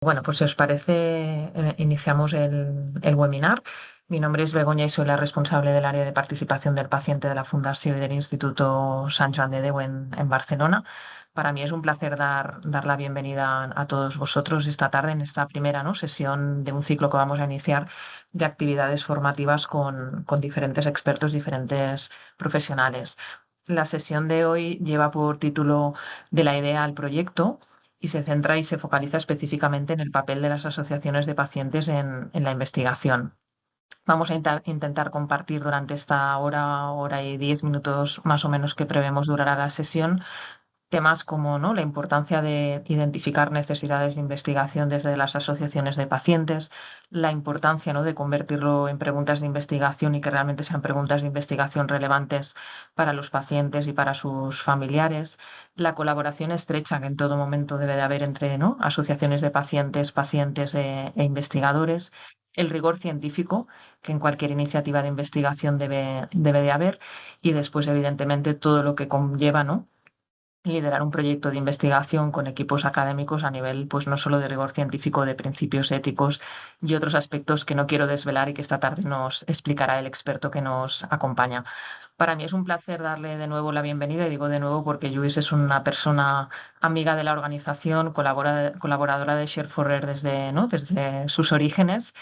Bueno, pues si os parece, iniciamos el webinar. Mi nombre es Begoña y soy la responsable del área de participación del paciente de la Fundación y del Instituto Sant Joan de Déu en Barcelona. Para mí es un placer dar la bienvenida a todos vosotros esta tarde en esta primera, ¿no?, sesión de un ciclo que vamos a iniciar de actividades formativas con diferentes expertos, diferentes profesionales. La sesión de hoy lleva por título De la idea al proyecto y se centra y se focaliza específicamente en el papel de las asociaciones de pacientes en la investigación. Vamos a intentar compartir durante esta hora y 10 minutos más o menos que prevemos durará la sesión, temas como, ¿no?, la importancia de identificar necesidades de investigación desde las asociaciones de pacientes, la importancia, ¿no?, de convertirlo en preguntas de investigación y que realmente sean preguntas de investigación relevantes para los pacientes y para sus familiares, la colaboración estrecha que en todo momento debe de haber entre, ¿no?, asociaciones de pacientes, e investigadores, el rigor científico que en cualquier iniciativa de investigación debe de haber y después, evidentemente, todo lo que conlleva, ¿no?, liderar un proyecto de investigación con equipos académicos a nivel, pues no solo de rigor científico, de principios éticos y otros aspectos que no quiero desvelar y que esta tarde nos explicará el experto que nos acompaña. Para mí es un placer darle de nuevo la bienvenida, y digo de nuevo porque Lluís es una persona amiga de la organización, colaboradora de Share4Rare desde, ¿no?, desde sus orígenes,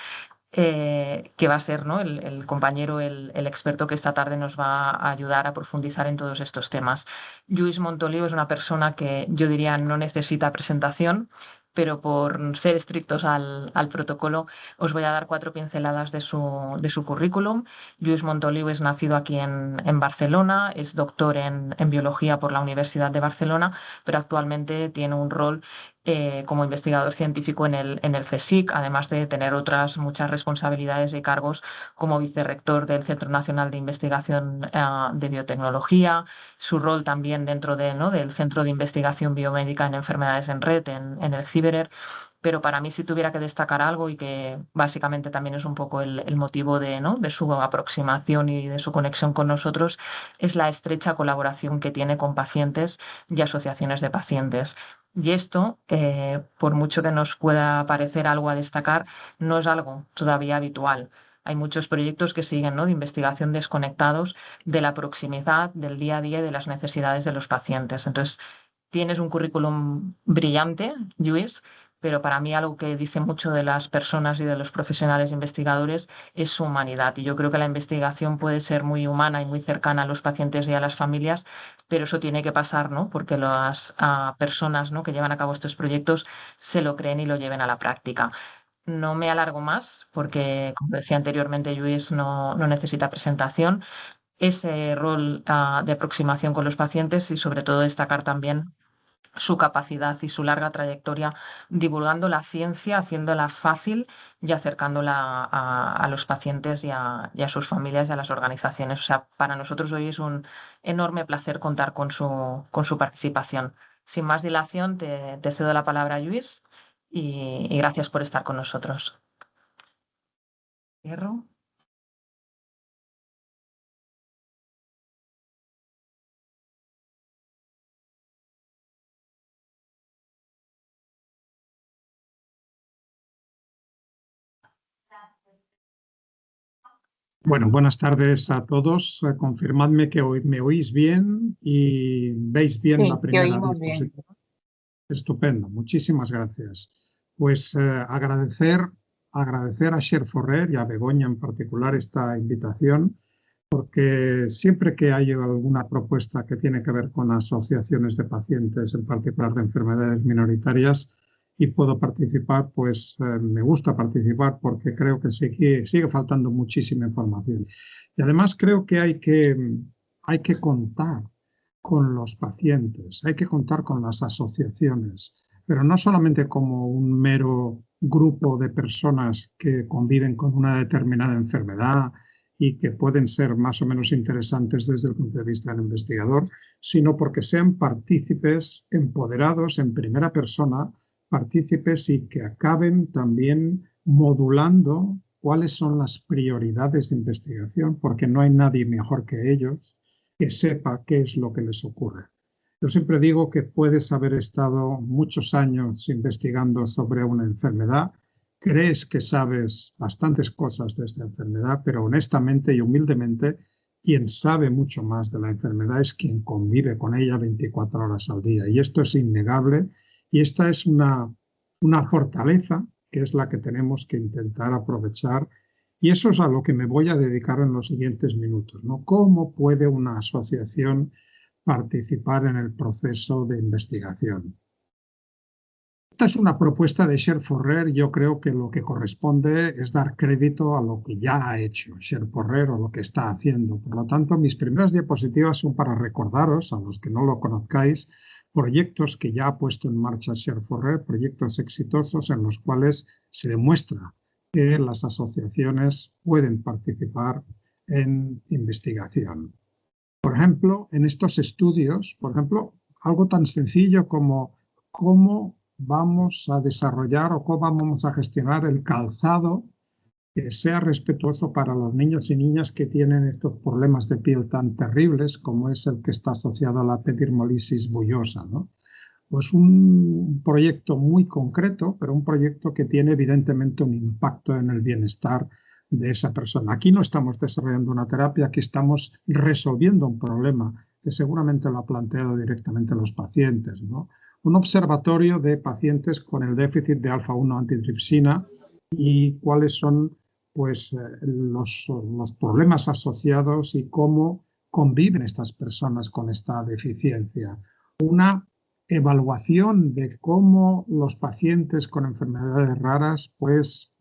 que va a ser, ¿no?, el compañero, el experto que esta tarde nos va a ayudar a profundizar en todos estos temas. Lluís Montoliu es una persona que yo diría no necesita presentación, pero por ser estrictos al protocolo os voy a dar 4 pinceladas de su currículum. Lluís Montoliu es nacido aquí en Barcelona, es doctor en biología por la Universidad de Barcelona, pero actualmente tiene un rol como investigador científico en el CSIC, además de tener otras muchas responsabilidades y cargos como vicerrector del Centro Nacional de Investigación de Biotecnología, su rol también dentro ¿no?, del Centro de Investigación Biomédica en Enfermedades en Red, en el CIBERER. Pero para mí, si tuviera que destacar algo, y que básicamente también es un poco el motivo ¿no?, de su aproximación y de su conexión con nosotros, es la estrecha colaboración que tiene con pacientes y asociaciones de pacientes. Y esto, por mucho que nos pueda parecer algo a destacar, no es algo todavía habitual. Hay muchos proyectos que siguen, ¿no?, de investigación desconectados de la proximidad del día a día y de las necesidades de los pacientes. Entonces, tienes un currículum brillante, Lluís, pero para mí algo que dice mucho de las personas y de los profesionales investigadores es su humanidad. Y yo creo que la investigación puede ser muy humana y muy cercana a los pacientes y a las familias, pero eso tiene que pasar, ¿no?, porque las personas, ¿no?, que llevan a cabo estos proyectos se lo creen y lo lleven a la práctica. No me alargo más porque, como decía anteriormente, Lluís no necesita presentación. Ese rol de aproximación con los pacientes y, sobre todo, destacar también su capacidad y su larga trayectoria divulgando la ciencia, haciéndola fácil y acercándola a los pacientes y a sus familias y a las organizaciones. O sea, para nosotros hoy es un enorme placer contar con su participación. Sin más dilación, te cedo la palabra, Lluís, y gracias por estar con nosotros. Cierro. Bueno, buenas tardes a todos. Confirmadme que hoy me oís bien y veis bien la Sí, te primera oímos bien. diapositiva. Estupendo, muchísimas gracias. Pues agradecer a Share4Rare y a Begoña en particular esta invitación, porque siempre que hay alguna propuesta que tiene que ver con asociaciones de pacientes, en particular de enfermedades minoritarias, y puedo participar, pues me gusta participar porque creo que sigue faltando muchísima información. Y además creo que hay que contar con los pacientes, hay que contar con las asociaciones, pero no solamente como un mero grupo de personas que conviven con una determinada enfermedad y que pueden ser más o menos interesantes desde el punto de vista del investigador, sino porque sean partícipes empoderados en primera persona, partícipes y que acaben también modulando cuáles son las prioridades de investigación, porque no hay nadie mejor que ellos que sepa qué es lo que les ocurre. Yo siempre digo que puedes haber estado muchos años investigando sobre una enfermedad, crees que sabes bastantes cosas de esta enfermedad, pero honestamente y humildemente, quien sabe mucho más de la enfermedad es quien convive con ella 24 horas al día. Y esto es innegable y esta es una fortaleza que es la que tenemos que intentar aprovechar. Y eso es a lo que me voy a dedicar en los siguientes minutos, ¿no? ¿Cómo puede una asociación participar en el proceso de investigación? Esta es una propuesta de Sher Forrer. Yo creo que lo que corresponde es dar crédito a lo que ya ha hecho Sher Forrer o lo que está haciendo. Por lo tanto, mis primeras diapositivas son para recordaros, a los que no lo conozcáis, proyectos que ya ha puesto en marcha Sher Forrer, proyectos exitosos en los cuales se demuestra que las asociaciones pueden participar en investigación. Por ejemplo, en estos estudios, por ejemplo, algo tan sencillo como cómo vamos a desarrollar o cómo vamos a gestionar el calzado que sea respetuoso para los niños y niñas que tienen estos problemas de piel tan terribles como es el que está asociado a la epidermolisis bullosa, ¿no? Pues un proyecto muy concreto, pero un proyecto que tiene evidentemente un impacto en el bienestar de esa persona. Aquí no estamos desarrollando una terapia, aquí estamos resolviendo un problema que seguramente lo ha planteado directamente los pacientes, ¿no? Un observatorio de pacientes con el déficit de alfa-1 antitripsina y cuáles son pues, los problemas asociados y cómo conviven estas personas con esta deficiencia. Una evaluación de cómo los pacientes con enfermedades raras pues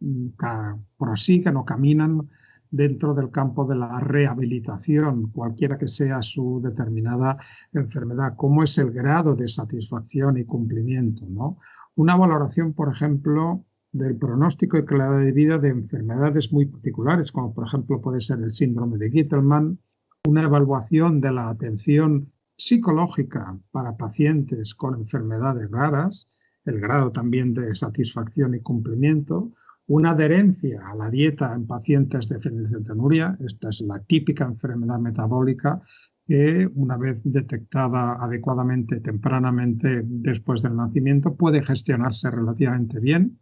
prosiguen o caminan dentro del campo de la rehabilitación, cualquiera que sea su determinada enfermedad, cómo es el grado de satisfacción y cumplimiento, ¿no? Una valoración, por ejemplo, del pronóstico y calidad de vida de enfermedades muy particulares, como por ejemplo puede ser el síndrome de Gittelman, una evaluación de la atención psicológica para pacientes con enfermedades raras, el grado también de satisfacción y cumplimiento, una adherencia a la dieta en pacientes de fenilcetonuria, esta es la típica enfermedad metabólica que una vez detectada adecuadamente, tempranamente después del nacimiento, puede gestionarse relativamente bien,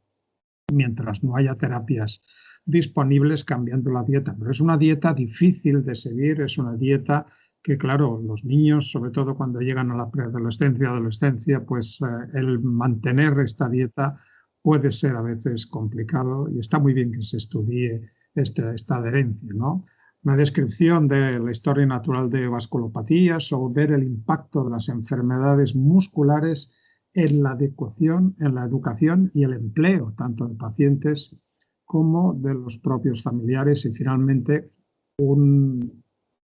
mientras no haya terapias disponibles cambiando la dieta. Pero es una dieta difícil de seguir, es una dieta que, claro, los niños, sobre todo cuando llegan a la preadolescencia, adolescencia, pues el mantener esta dieta puede ser a veces complicado y está muy bien que se estudie esta adherencia, ¿no? Una descripción de la historia natural de vasculopatías o ver el impacto de las enfermedades musculares en la educación y el empleo, tanto de pacientes como de los propios familiares y finalmente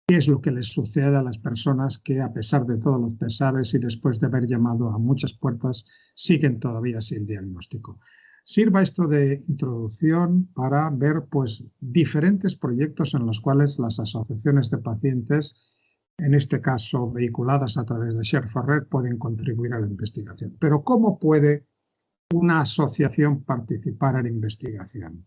qué es lo que les sucede a las personas que a pesar de todos los pesares y después de haber llamado a muchas puertas siguen todavía sin diagnóstico. Sirva esto de introducción para ver pues diferentes proyectos en los cuales las asociaciones de pacientes, en este caso vehiculadas a través de Sher Forrer, pueden contribuir a la investigación. Pero ¿cómo puede una asociación participar en investigación?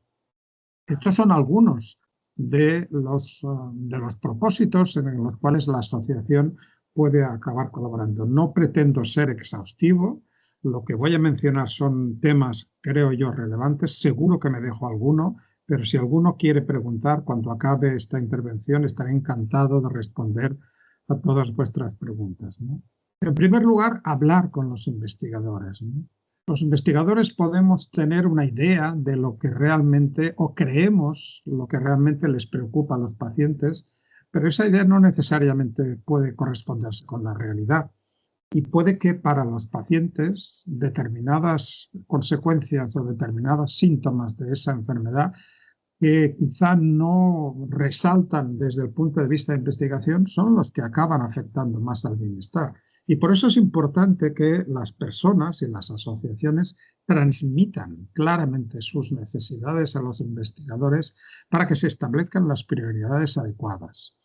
Estos son algunos de los propósitos en los cuales la asociación puede acabar colaborando. No pretendo ser exhaustivo, lo que voy a mencionar son temas, creo yo, relevantes, seguro que me dejo alguno, pero si alguno quiere preguntar, cuando acabe esta intervención, estaré encantado de responder a todas vuestras preguntas, ¿no? En primer lugar, hablar con los investigadores, ¿no? Los investigadores podemos tener una idea de lo que realmente, o creemos lo que realmente les preocupa a los pacientes, pero esa idea no necesariamente puede corresponderse con la realidad. Y puede que para los pacientes determinadas consecuencias o determinados síntomas de esa enfermedad que quizá no resaltan desde el punto de vista de investigación son los que acaban afectando más al bienestar. Y por eso es importante que las personas y las asociaciones transmitan claramente sus necesidades a los investigadores para que se establezcan las prioridades adecuadas,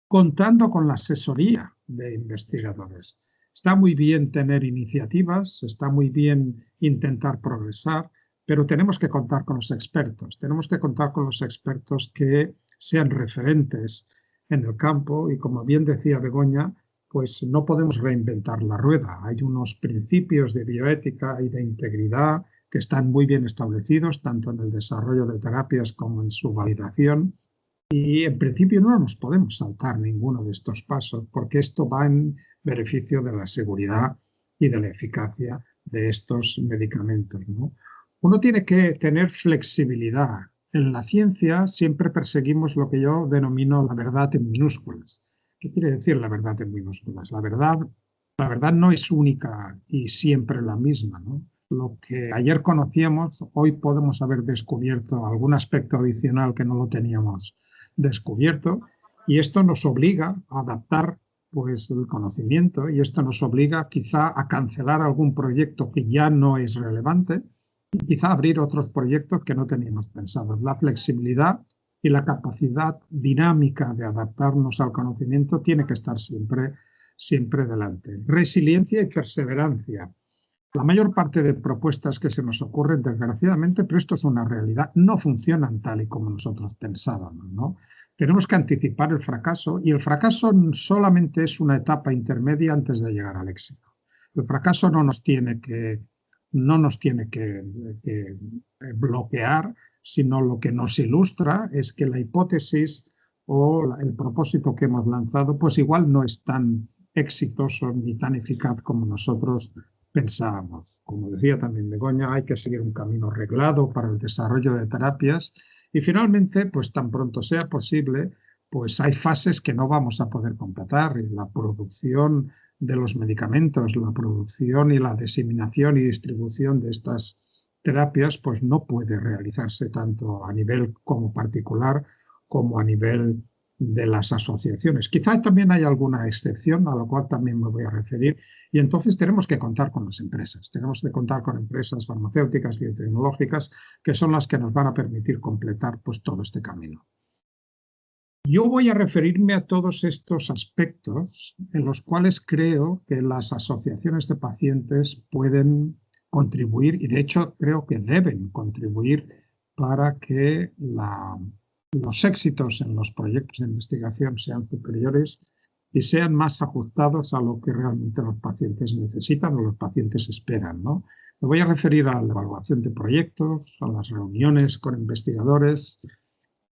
contando con la asesoría de investigadores. Está muy bien tener iniciativas, está muy bien intentar progresar, pero tenemos que contar con los expertos. Tenemos que contar con los expertos que sean referentes en el campo y, como bien decía Begoña, pues no podemos reinventar la rueda. Hay unos principios de bioética y de integridad que están muy bien establecidos, tanto en el desarrollo de terapias como en su validación. Y en principio no nos podemos saltar ninguno de estos pasos, porque esto va en beneficio de la seguridad y de la eficacia de estos medicamentos, ¿no? Uno tiene que tener flexibilidad. En la ciencia siempre perseguimos lo que yo denomino la verdad en minúsculas. ¿Qué quiere decir la verdad en minúsculas? La verdad no es única y siempre la misma, ¿no? Lo que ayer conocíamos, hoy podemos haber descubierto algún aspecto adicional que no lo teníamos descubierto, y esto nos obliga a adaptar pues el conocimiento, y esto nos obliga quizá a cancelar algún proyecto que ya no es relevante y quizá abrir otros proyectos que no teníamos pensados. La flexibilidad y la capacidad dinámica de adaptarnos al conocimiento tiene que estar siempre delante. Resiliencia y perseverancia. La mayor parte de propuestas que se nos ocurren, desgraciadamente, pero esto es una realidad, no funcionan tal y como nosotros pensábamos, ¿no? Tenemos que anticipar el fracaso, y el fracaso solamente es una etapa intermedia antes de llegar al éxito. El fracaso no nos tiene que bloquear, sino lo que nos ilustra es que la hipótesis o el propósito que hemos lanzado, pues igual no es tan exitoso ni tan eficaz como nosotros pensábamos. Como decía también Begoña, hay que seguir un camino reglado para el desarrollo de terapias, y finalmente, pues tan pronto sea posible, pues hay fases que no vamos a poder completar, y la producción de los medicamentos, la producción y la diseminación y distribución de estas terapias, pues no puede realizarse tanto a nivel como particular como a nivel de las asociaciones. Quizás también hay alguna excepción, a lo cual también me voy a referir, y entonces tenemos que contar con las empresas. Tenemos que contar con empresas farmacéuticas y biotecnológicas, que son las que nos van a permitir completar pues todo este camino. Yo voy a referirme a todos estos aspectos en los cuales creo que las asociaciones de pacientes pueden contribuir, y de hecho creo que deben contribuir para que los éxitos en los proyectos de investigación sean superiores y sean más ajustados a lo que realmente los pacientes necesitan o los pacientes esperan, ¿no? Me voy a referir a la evaluación de proyectos, a las reuniones con investigadores.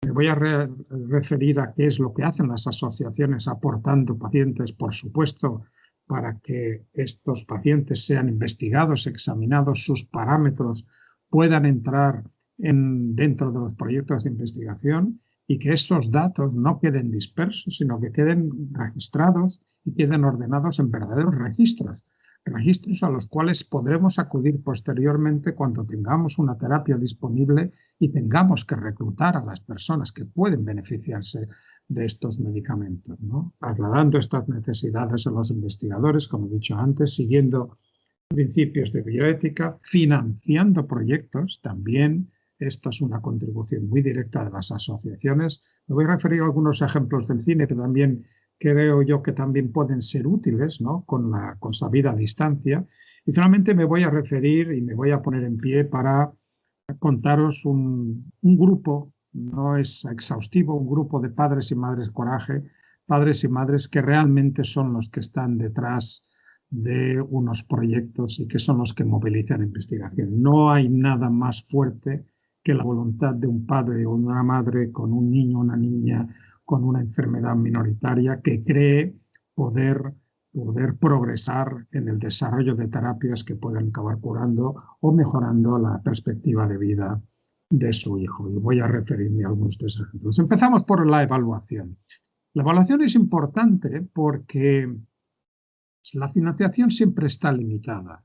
Me voy a referir a qué es lo que hacen las asociaciones aportando pacientes, por supuesto, para que estos pacientes sean investigados, examinados, sus parámetros puedan entrar dentro de los proyectos de investigación, y que esos datos no queden dispersos, sino que queden registrados y queden ordenados en verdaderos registros a los cuales podremos acudir posteriormente cuando tengamos una terapia disponible y tengamos que reclutar a las personas que pueden beneficiarse de estos medicamentos, ¿no? Trasladando estas necesidades a los investigadores, como he dicho antes, siguiendo principios de bioética, financiando proyectos también. Esta es una contribución muy directa de las asociaciones. Me voy a referir a algunos ejemplos del cine que también creo yo que también pueden ser útiles, ¿no? con sabida distancia. Y finalmente me voy a referir y me voy a poner en pie para contaros un grupo, no es exhaustivo, un grupo de padres y madres Coraje, padres y madres que realmente son los que están detrás de unos proyectos y que son los que movilizan investigación. No hay nada más fuerte que la voluntad de un padre o una madre con un niño o una niña con una enfermedad minoritaria que cree poder progresar en el desarrollo de terapias que puedan acabar curando o mejorando la perspectiva de vida de su hijo. Y voy a referirme a algunos de esos ejemplos. Empezamos por la evaluación. La evaluación es importante porque la financiación siempre está limitada.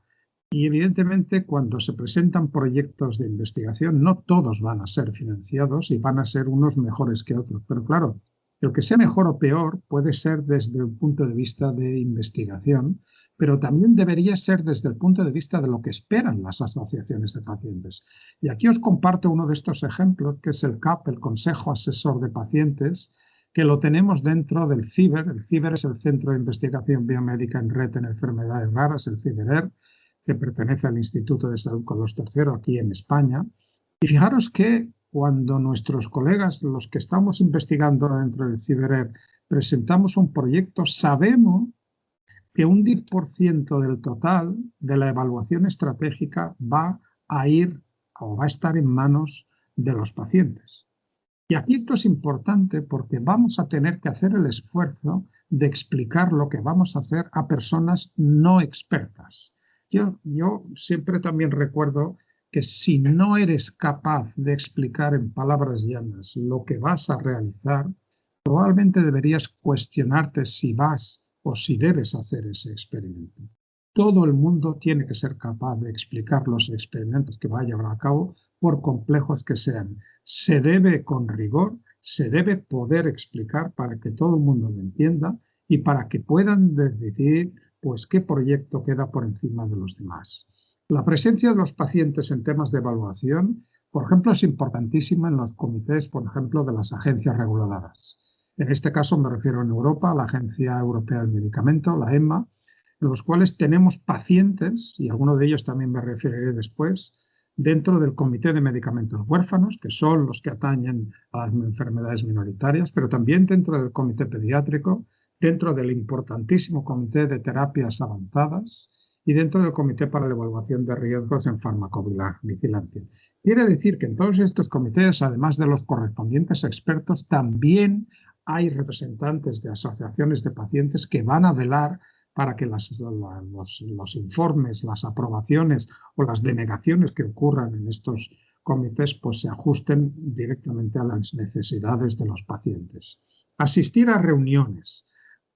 Y evidentemente cuando se presentan proyectos de investigación no todos van a ser financiados y van a ser unos mejores que otros. Pero claro, el que sea mejor o peor puede ser desde el punto de vista de investigación, pero también debería ser desde el punto de vista de lo que esperan las asociaciones de pacientes. Y aquí os comparto uno de estos ejemplos, que es el CAP, el Consejo Asesor de Pacientes, que lo tenemos dentro del CIBER. El CIBER es el Centro de Investigación Biomédica en Red en Enfermedades Raras, el CIBER, que pertenece al Instituto de Salud Carlos III aquí en España. Y fijaros que cuando nuestros colegas, los que estamos investigando dentro del CIBER, presentamos un proyecto, sabemos que un 10% del total de la evaluación estratégica va a ir o va a estar en manos de los pacientes. Y aquí esto es importante porque vamos a tener que hacer el esfuerzo de explicar lo que vamos a hacer a personas no expertas. Yo siempre también recuerdo que si no eres capaz de explicar en palabras llanas lo que vas a realizar, probablemente deberías cuestionarte si vas o si debes hacer ese experimento. Todo el mundo tiene que ser capaz de explicar los experimentos que va a llevar a cabo, por complejos que sean. Se debe con rigor, se debe poder explicar para que todo el mundo lo entienda y para que puedan decidir pues, qué proyecto queda por encima de los demás. La presencia de los pacientes en temas de evaluación, por ejemplo, es importantísima en los comités, por ejemplo, de las agencias reguladoras. En este caso me refiero en Europa a la Agencia Europea del Medicamento, la EMA, en los cuales tenemos pacientes, y a alguno de ellos también me referiré después, dentro del Comité de Medicamentos Huérfanos, que son los que atañen a las enfermedades minoritarias, pero también dentro del Comité Pediátrico, dentro del importantísimo Comité de Terapias Avanzadas y dentro del Comité para la Evaluación de Riesgos en Farmacovigilancia. Quiere decir que en todos estos comités, además de los correspondientes expertos, también hay representantes de asociaciones de pacientes que van a velar para que los informes, las aprobaciones o las denegaciones que ocurran en estos comités pues, se ajusten directamente a las necesidades de los pacientes. Asistir a reuniones.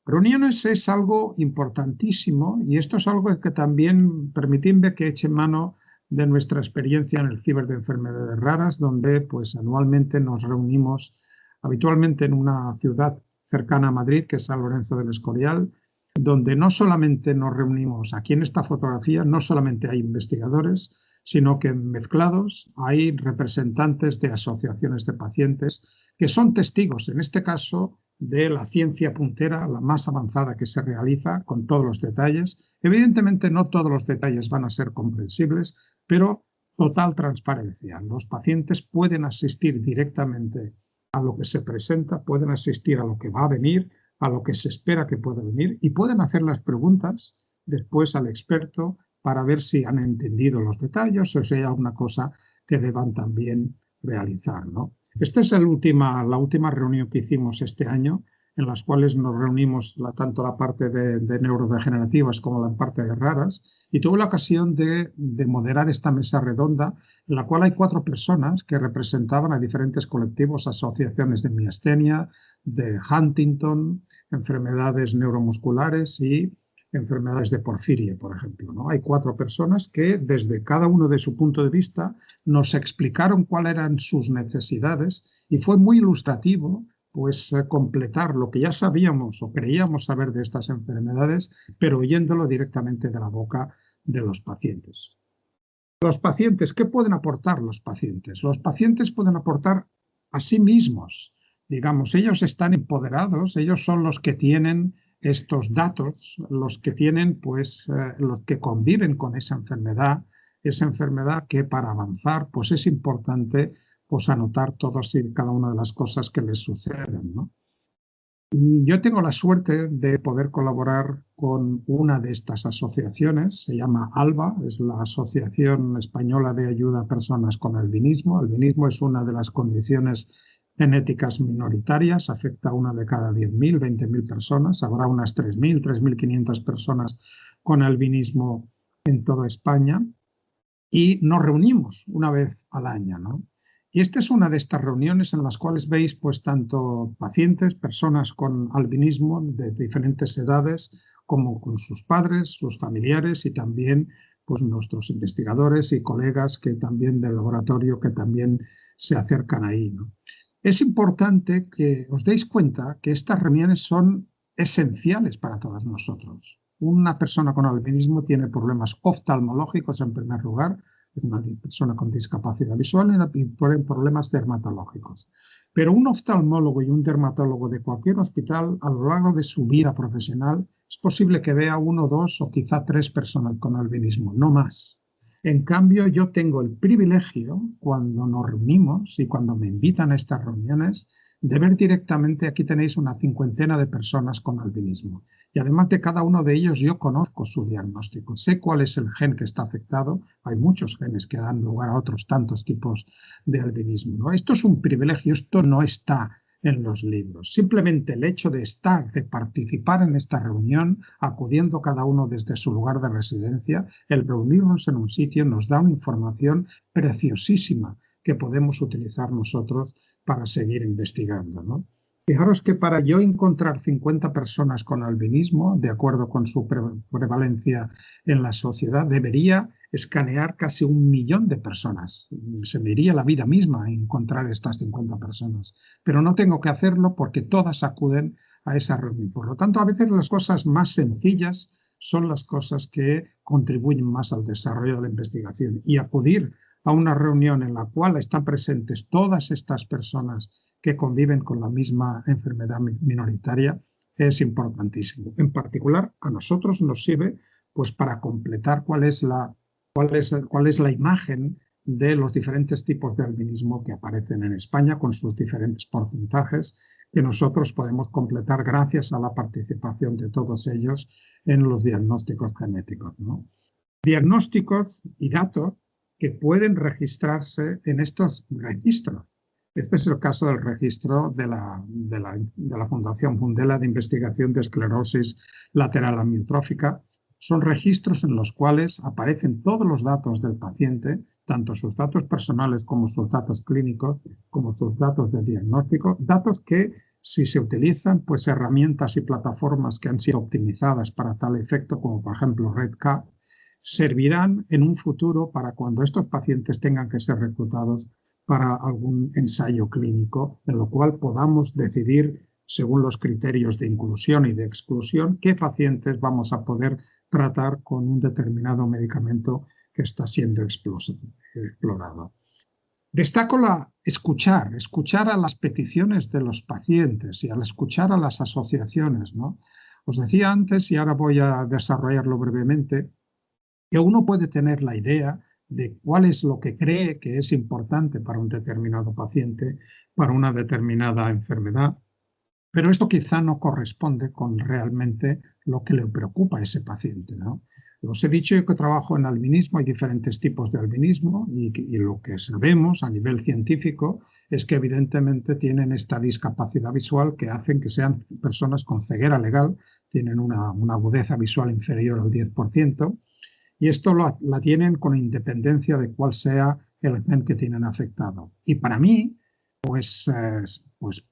Reuniones es algo importantísimo y esto es algo que también permitidme que eche mano de nuestra experiencia en el Ciber de Enfermedades Raras, donde pues, anualmente nos reunimos habitualmente en una ciudad cercana a Madrid, que es San Lorenzo del Escorial, donde no solamente nos reunimos, aquí en esta fotografía no solamente hay investigadores, sino que mezclados hay representantes de asociaciones de pacientes que son testigos, en este caso, de la ciencia puntera, la más avanzada que se realiza, con todos los detalles. Evidentemente no todos los detalles van a ser comprensibles, pero total transparencia. Los pacientes pueden asistir directamente a lo que se presenta, pueden asistir a lo que va a venir, a lo que se espera que pueda venir y pueden hacer las preguntas después al experto para ver si han entendido los detalles o si hay alguna cosa que deban también realizar, ¿no? Esta es la última reunión que hicimos este año, en las cuales nos reunimos tanto la parte de neurodegenerativas como la parte de raras, y tuve la ocasión de moderar esta mesa redonda, en la cual hay 4 personas que representaban a diferentes colectivos, asociaciones de miastenia, de Huntington, enfermedades neuromusculares y enfermedades de porfiria, por ejemplo, ¿no? Hay 4 personas que, desde cada uno de su punto de vista, nos explicaron cuáles eran sus necesidades y fue muy ilustrativo pues completar lo que ya sabíamos o creíamos saber de estas enfermedades, pero oyéndolo directamente de la boca de los pacientes. Los pacientes, ¿qué pueden aportar los pacientes? Los pacientes pueden aportar a sí mismos. Digamos, ellos están empoderados, ellos son los que tienen estos datos, los que tienen, pues, los que conviven con esa enfermedad que para avanzar, pues es importante pues anotar todas y cada una de las cosas que les suceden, ¿no? Y yo tengo la suerte de poder colaborar con una de estas asociaciones, se llama ALBA, es la Asociación Española de Ayuda a Personas con Albinismo. Albinismo es una de las condiciones genéticas minoritarias, afecta a una de cada 10.000, 20.000 personas, habrá unas 3.000, 3.500 personas con albinismo en toda España y nos reunimos una vez al año, ¿no? Y esta es una de estas reuniones en las cuales veis pues tanto pacientes, personas con albinismo de diferentes edades, como con sus padres, sus familiares y también pues nuestros investigadores y colegas que también del laboratorio que también se acercan ahí, ¿no? Es importante que os deis cuenta que estas reuniones son esenciales para todos nosotros. Una persona con albinismo tiene problemas oftalmológicos en primer lugar, es una persona con discapacidad visual y problemas dermatológicos. Pero un oftalmólogo y un dermatólogo de cualquier hospital a lo largo de su vida profesional es posible que vea 1, 2 o quizá 3 personas con albinismo, no más. En cambio, yo tengo el privilegio, cuando nos reunimos y cuando me invitan a estas reuniones, de ver directamente, aquí tenéis una 50 de personas con albinismo. y además de cada uno de ellos yo conozco su diagnóstico, sé cuál es el gen que está afectado, hay muchos genes que dan lugar a otros tantos tipos de albinismo, ¿no? Esto es un privilegio, esto no está en los libros. Simplemente el hecho de estar, de participar en esta reunión, acudiendo cada uno desde su lugar de residencia, el reunirnos en un sitio nos da una información preciosísima que podemos utilizar nosotros para seguir investigando, ¿no? Fijaros que para yo encontrar 50 personas con albinismo, de acuerdo con su prevalencia en la sociedad, debería escanear casi 1.000.000 de personas. Se me iría la vida misma encontrar estas 50 personas, pero no tengo que hacerlo porque todas acuden a esa reunión. Por lo tanto, a veces las cosas más sencillas son las cosas que contribuyen más al desarrollo de la investigación, y acudir a una reunión en la cual están presentes todas estas personas que conviven con la misma enfermedad minoritaria es importantísimo. En particular, a nosotros nos sirve pues, para completar cuál es la imagen de los diferentes tipos de albinismo que aparecen en España con sus diferentes porcentajes que nosotros podemos completar gracias a la participación de todos ellos en los diagnósticos genéticos, ¿no? Diagnósticos y datos que pueden registrarse en estos registros. Este es el caso del registro de la Fundación Fundela de Investigación de Esclerosis Lateral Amiotrófica. Son registros en los cuales aparecen todos los datos del paciente, tanto sus datos personales como sus datos clínicos, como sus datos de diagnóstico, datos que si se utilizan pues herramientas y plataformas que han sido optimizadas para tal efecto, como por ejemplo REDCap, servirán en un futuro para cuando estos pacientes tengan que ser reclutados para algún ensayo clínico, en lo cual podamos decidir, según los criterios de inclusión y de exclusión, qué pacientes vamos a poder tratar con un determinado medicamento que está siendo explorado. Destaco escuchar a las peticiones de los pacientes y al escuchar a las asociaciones, ¿no? Os decía antes, y ahora voy a desarrollarlo brevemente, que uno puede tener la idea de cuál es lo que cree que es importante para un determinado paciente, para una determinada enfermedad, pero esto quizá no corresponde con realmente lo que le preocupa a ese paciente, ¿no? Os he dicho que trabajo en albinismo, hay diferentes tipos de albinismo y lo que sabemos a nivel científico es que evidentemente tienen esta discapacidad visual que hacen que sean personas con ceguera legal, tienen una agudeza visual inferior al 10%, y esto la tienen con independencia de cuál sea el gen que tienen afectado. Y para mí, pues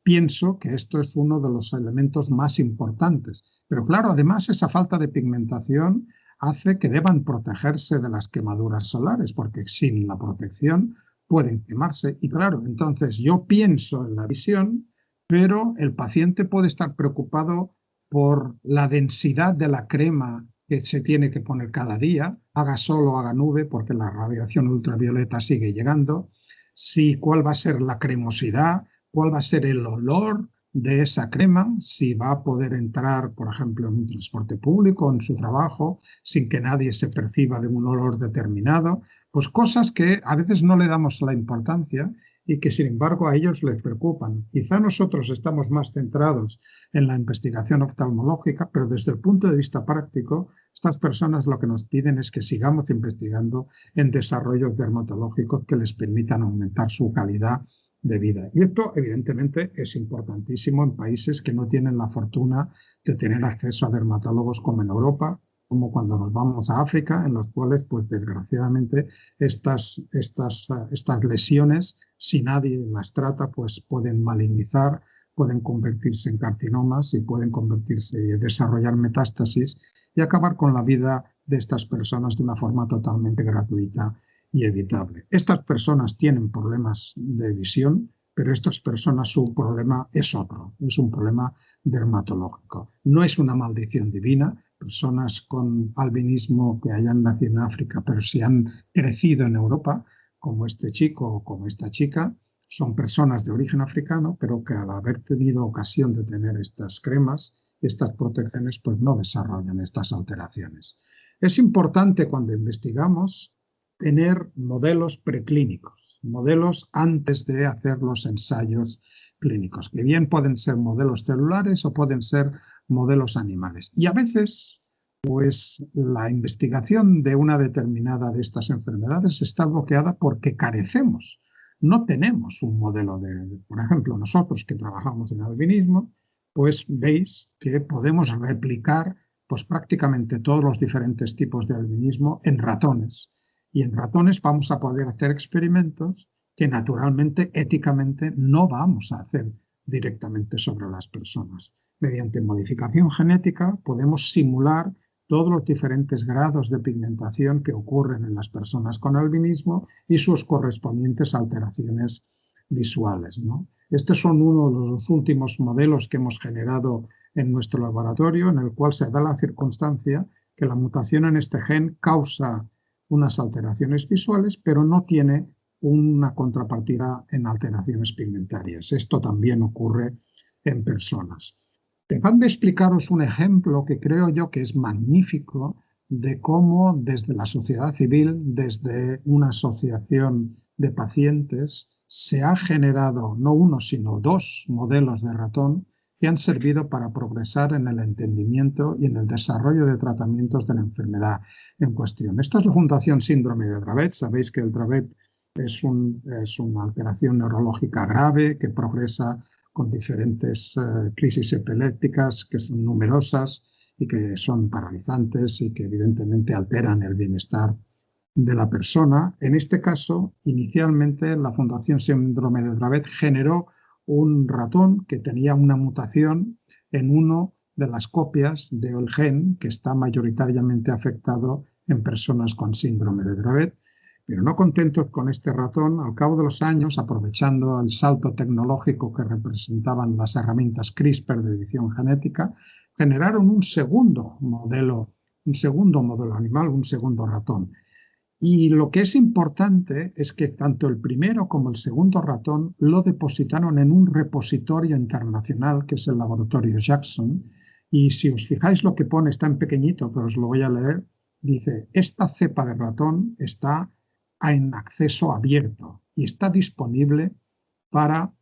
pienso que esto es uno de los elementos más importantes. Pero claro, además esa falta de pigmentación hace que deban protegerse de las quemaduras solares, porque sin la protección pueden quemarse. Y claro, entonces yo pienso en la visión, pero el paciente puede estar preocupado por la densidad de la crema que se tiene que poner cada día, haga sol o haga nube, porque la radiación ultravioleta sigue llegando, cuál va a ser la cremosidad, cuál va a ser el olor de esa crema, si va a poder entrar, por ejemplo, en un transporte público, en su trabajo, sin que nadie se perciba de un olor determinado, pues cosas que a veces no le damos la importancia y que sin embargo a ellos les preocupan. Quizá nosotros estamos más centrados en la investigación oftalmológica, pero desde el punto de vista práctico, estas personas lo que nos piden es que sigamos investigando en desarrollos dermatológicos que les permitan aumentar su calidad de vida. Y esto, evidentemente, es importantísimo en países que no tienen la fortuna de tener acceso a dermatólogos como en Europa, como cuando nos vamos a África, en los cuales, pues desgraciadamente, estas lesiones, si nadie las trata, pues pueden malignizar, pueden convertirse en carcinomas y pueden desarrollar metástasis y acabar con la vida de estas personas de una forma totalmente gratuita y evitable. Estas personas tienen problemas de visión, pero estas personas su problema es otro, es un problema dermatológico. No es una maldición divina. Personas con albinismo que hayan nacido en África, pero si han crecido en Europa, como este chico o como esta chica, son personas de origen africano, pero que al haber tenido ocasión de tener estas cremas, estas protecciones, pues no desarrollan estas alteraciones. Es importante cuando investigamos tener modelos preclínicos, modelos antes de hacer los ensayos clínicos, que bien pueden ser modelos celulares o pueden ser modelos animales. Y a veces, pues la investigación de una determinada de estas enfermedades está bloqueada porque carecemos. No tenemos un modelo por ejemplo, nosotros que trabajamos en albinismo, pues veis que podemos replicar pues prácticamente todos los diferentes tipos de albinismo en ratones. Y en ratones vamos a poder hacer experimentos que naturalmente, éticamente, no vamos a hacer directamente sobre las personas. Mediante modificación genética podemos simular todos los diferentes grados de pigmentación que ocurren en las personas con albinismo y sus correspondientes alteraciones visuales, ¿no? Estos son uno de los últimos modelos que hemos generado en nuestro laboratorio, en el cual se da la circunstancia que la mutación en este gen causa unas alteraciones visuales, pero no tiene una contrapartida en alteraciones pigmentarias. Esto también ocurre en personas. Dejadme explicaros un ejemplo que creo yo que es magnífico de cómo desde la sociedad civil, desde una asociación de pacientes, se ha generado no uno sino dos modelos de ratón que han servido para progresar en el entendimiento y en el desarrollo de tratamientos de la enfermedad en cuestión. Esto es la Fundación Síndrome de Dravet. Sabéis que el Dravet es una alteración neurológica grave que progresa con diferentes crisis epilépticas que son numerosas y que son paralizantes y que evidentemente alteran el bienestar de la persona. En este caso, inicialmente la Fundación Síndrome de Dravet generó un ratón que tenía una mutación en uno de las copias del gen que está mayoritariamente afectado en personas con síndrome de Dravet. Pero no contentos con este ratón, al cabo de los años, aprovechando el salto tecnológico que representaban las herramientas CRISPR de edición genética, generaron un segundo modelo animal, un segundo ratón. Y lo que es importante es que tanto el primero como el segundo ratón lo depositaron en un repositorio internacional, que es el laboratorio Jackson. Y si os fijáis lo que pone, está en pequeñito, pero os lo voy a leer, dice, esta cepa de ratón está en acceso abierto y está disponible para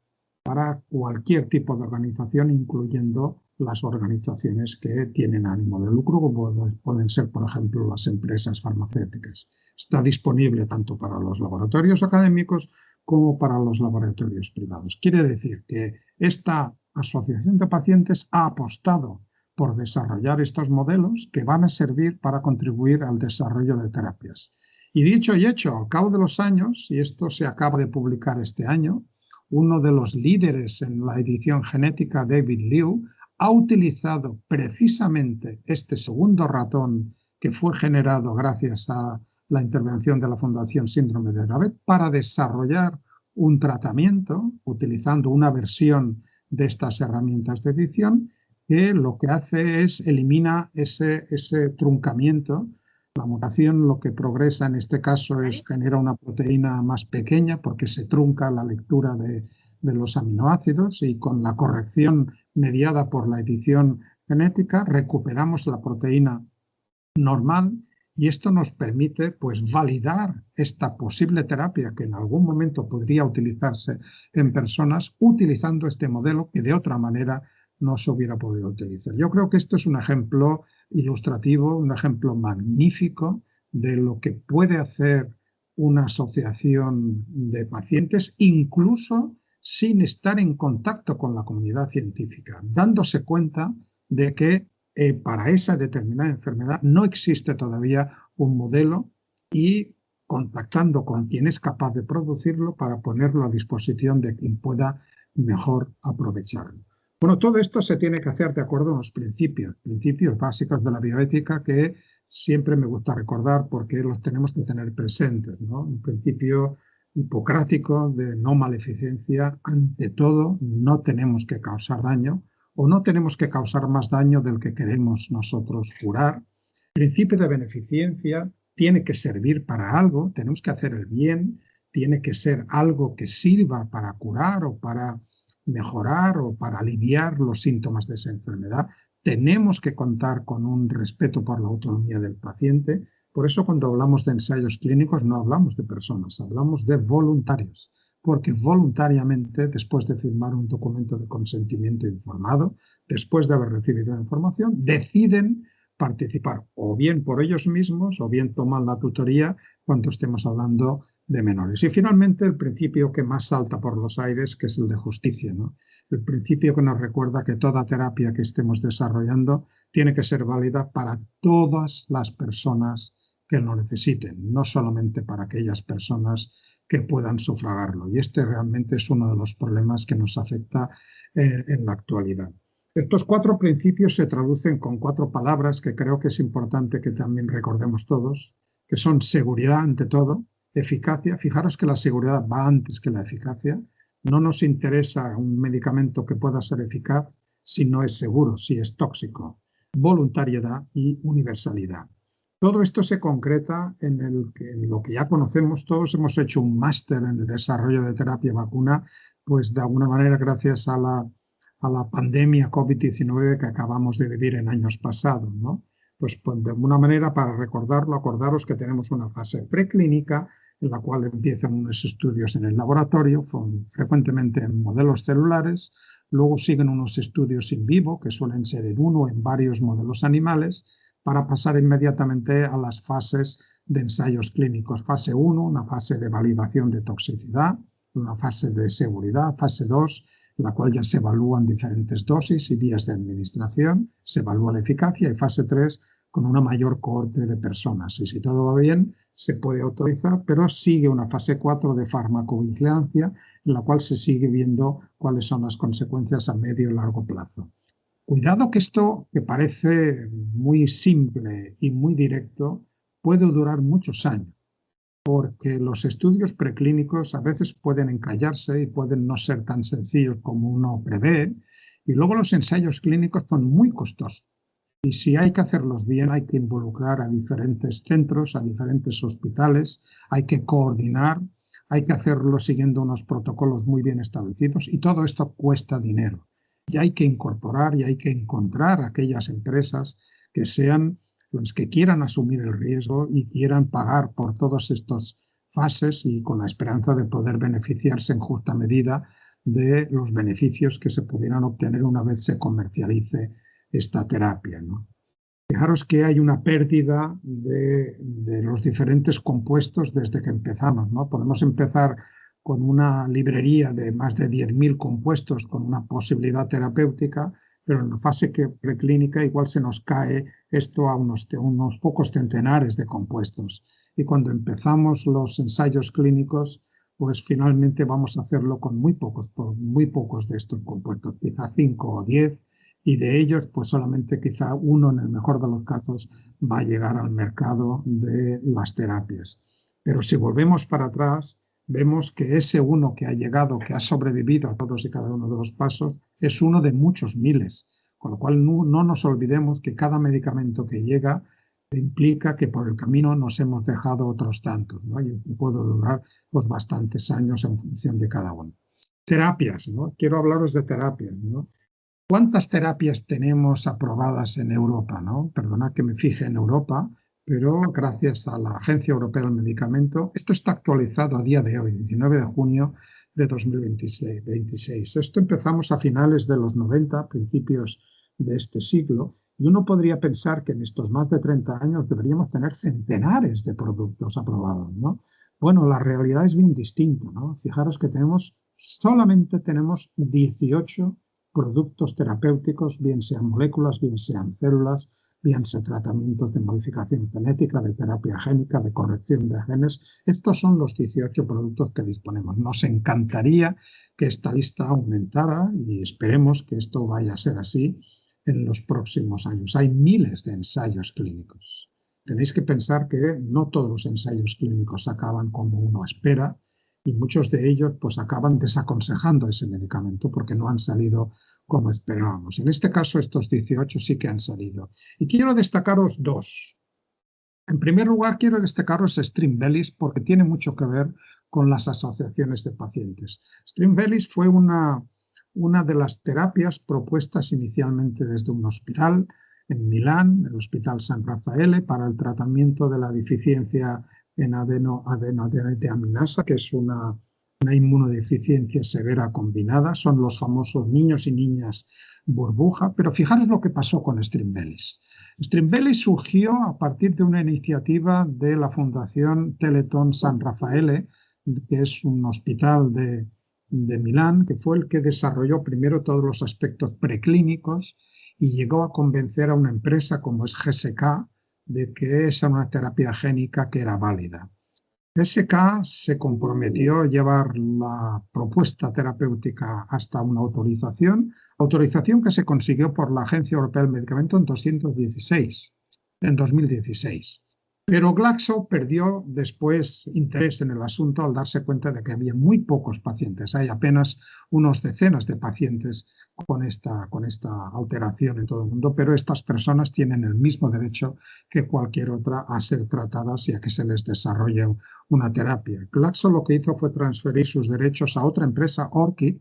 cualquier tipo de organización, incluyendo las organizaciones que tienen ánimo de lucro, como pueden ser, por ejemplo, las empresas farmacéuticas. Está disponible tanto para los laboratorios académicos como para los laboratorios privados. Quiere decir que esta asociación de pacientes ha apostado por desarrollar estos modelos que van a servir para contribuir al desarrollo de terapias. Y dicho y hecho, al cabo de los años, y esto se acaba de publicar este año, uno de los líderes en la edición genética, David Liu, ha utilizado precisamente este segundo ratón que fue generado gracias a la intervención de la Fundación Síndrome de Dravet para desarrollar un tratamiento utilizando una versión de estas herramientas de edición que lo que hace es elimina ese truncamiento. La mutación lo que progresa en este caso es genera una proteína más pequeña porque se trunca la lectura de los aminoácidos y con la corrección mediada por la edición genética recuperamos la proteína normal y esto nos permite pues validar esta posible terapia que en algún momento podría utilizarse en personas utilizando este modelo que de otra manera no se hubiera podido utilizar. Yo creo que esto es un ejemplo ilustrativo, un ejemplo magnífico de lo que puede hacer una asociación de pacientes, incluso sin estar en contacto con la comunidad científica, dándose cuenta de que para esa determinada enfermedad no existe todavía un modelo y contactando con quien es capaz de producirlo para ponerlo a disposición de quien pueda mejor aprovecharlo. Bueno, todo esto se tiene que hacer de acuerdo a los principios básicos de la bioética que siempre me gusta recordar porque los tenemos que tener presentes, ¿no? Un principio hipocrático de no maleficencia. Ante todo, no tenemos que causar daño o no tenemos que causar más daño del que queremos nosotros curar. El principio de beneficencia tiene que servir para algo, tenemos que hacer el bien, tiene que ser algo que sirva para curar o para mejorar o para aliviar los síntomas de esa enfermedad. Tenemos que contar con un respeto por la autonomía del paciente. Por eso cuando hablamos de ensayos clínicos no hablamos de personas, hablamos de voluntarios. porque voluntariamente, después de firmar un documento de consentimiento informado, después de haber recibido la información, deciden participar o bien por ellos mismos o bien toman la tutoría cuando estemos hablando de menores. Y finalmente el principio que más salta por los aires, que es el de justicia, ¿no? El principio que nos recuerda que toda terapia que estemos desarrollando tiene que ser válida para todas las personas que lo necesiten, no solamente para aquellas personas que puedan sufragarlo. Y este realmente es uno de los problemas que nos afecta en la actualidad. Estos 4 principios se traducen con 4 palabras que creo que es importante que también recordemos todos, que son seguridad ante todo, eficacia. Fijaros que la seguridad va antes que la eficacia. No nos interesa un medicamento que pueda ser eficaz si no es seguro, si es tóxico. Voluntariedad y universalidad. Todo esto se concreta en lo que ya conocemos. Todos hemos hecho un máster en el desarrollo de terapia vacuna, pues de alguna manera gracias a la pandemia COVID-19 que acabamos de vivir en años pasados, ¿no? Pues de alguna manera, para recordarlo, acordaros que tenemos una fase preclínica en la cual empiezan unos estudios en el laboratorio, frecuentemente en modelos celulares, luego siguen unos estudios in vivo, que suelen ser en uno o en varios modelos animales, para pasar inmediatamente a las fases de ensayos clínicos. Fase 1, una fase de validación de toxicidad, una fase de seguridad, fase 2, en la cual ya se evalúan diferentes dosis y vías de administración, se evalúa la eficacia, y fase 3 con una mayor cohorte de personas. Y si todo va bien, se puede autorizar, pero sigue una fase 4 de farmacovigilancia, en la cual se sigue viendo cuáles son las consecuencias a medio y largo plazo. Cuidado que esto, que parece muy simple y muy directo, puede durar muchos años, porque los estudios preclínicos a veces pueden encallarse y pueden no ser tan sencillos como uno prevé, y luego los ensayos clínicos son muy costosos. Y si hay que hacerlos bien, hay que involucrar a diferentes centros, a diferentes hospitales, hay que coordinar, hay que hacerlo siguiendo unos protocolos muy bien establecidos, y todo esto cuesta dinero. Y hay que incorporar y hay que encontrar aquellas empresas que sean las que quieran asumir el riesgo y quieran pagar por todas estas fases, y con la esperanza de poder beneficiarse en justa medida de los beneficios que se pudieran obtener una vez se comercialice esta terapia, ¿no? Fijaros que hay una pérdida de los diferentes compuestos desde que empezamos, ¿no? Podemos empezar con una librería de más de 10.000 compuestos con una posibilidad terapéutica, pero en la fase preclínica igual se nos cae esto a unos pocos centenares de compuestos. Y cuando empezamos los ensayos clínicos, pues finalmente vamos a hacerlo con muy pocos de estos compuestos, quizá 5 o 10, y de ellos pues solamente quizá uno, en el mejor de los casos, va a llegar al mercado de las terapias. Pero si volvemos para atrás, vemos que ese uno que ha llegado, que ha sobrevivido a todos y cada uno de los pasos, es uno de muchos miles. Con lo cual no nos olvidemos que cada medicamento que llega implica que por el camino nos hemos dejado otros tantos, ¿no? Y puedo durar pues bastantes años en función de cada uno. Terapias, ¿no? Quiero hablaros de terapias, ¿no? ¿Cuántas terapias tenemos aprobadas en Europa, ¿no? Perdonad que me fije en Europa, pero gracias a la Agencia Europea del Medicamento, esto está actualizado a día de hoy, 19 de junio de 2026. Esto empezamos a finales de los 90, principios de este siglo, y uno podría pensar que en estos más de 30 años deberíamos tener centenares de productos aprobados, ¿no? Bueno, la realidad es bien distinta, ¿no? Fijaros que solamente tenemos 18 productos terapéuticos, bien sean moléculas, bien sean células, bien sean tratamientos de modificación genética, de terapia génica, de corrección de genes. Estos son los 18 productos que disponemos. Nos encantaría que esta lista aumentara y esperemos que esto vaya a ser así en los próximos años. Hay miles de ensayos clínicos. Tenéis que pensar que no todos los ensayos clínicos acaban como uno espera, y muchos de ellos pues acaban desaconsejando ese medicamento porque no han salido como esperábamos. En este caso, estos 18 sí que han salido. Y quiero destacaros 2. En primer lugar, quiero destacaros Strimvelis porque tiene mucho que ver con las asociaciones de pacientes. Strimvelis fue una de las terapias propuestas inicialmente desde un hospital en Milán, el Hospital San Raffaele, para el tratamiento de la deficiencia en adenoaminasa, que es una una inmunodeficiencia severa combinada, son los famosos niños y niñas burbuja, pero fijaros lo que pasó con Strimbelis. Strimbelis surgió a partir de una iniciativa de la Fundación Teletón San Raffaele, que es un hospital de Milán, que fue el que desarrolló primero todos los aspectos preclínicos y llegó a convencer a una empresa como es GSK de que esa era una terapia génica que era válida. GSK se comprometió a llevar la propuesta terapéutica hasta una autorización que se consiguió por la Agencia Europea del Medicamento en 2016. Pero Glaxo perdió después interés en el asunto al darse cuenta de que había muy pocos pacientes. Hay apenas unos decenas de pacientes con esta alteración en todo el mundo, pero estas personas tienen el mismo derecho que cualquier otra a ser tratadas y a que se les desarrolle una terapia. Glaxo lo que hizo fue transferir sus derechos a otra empresa, Orchid,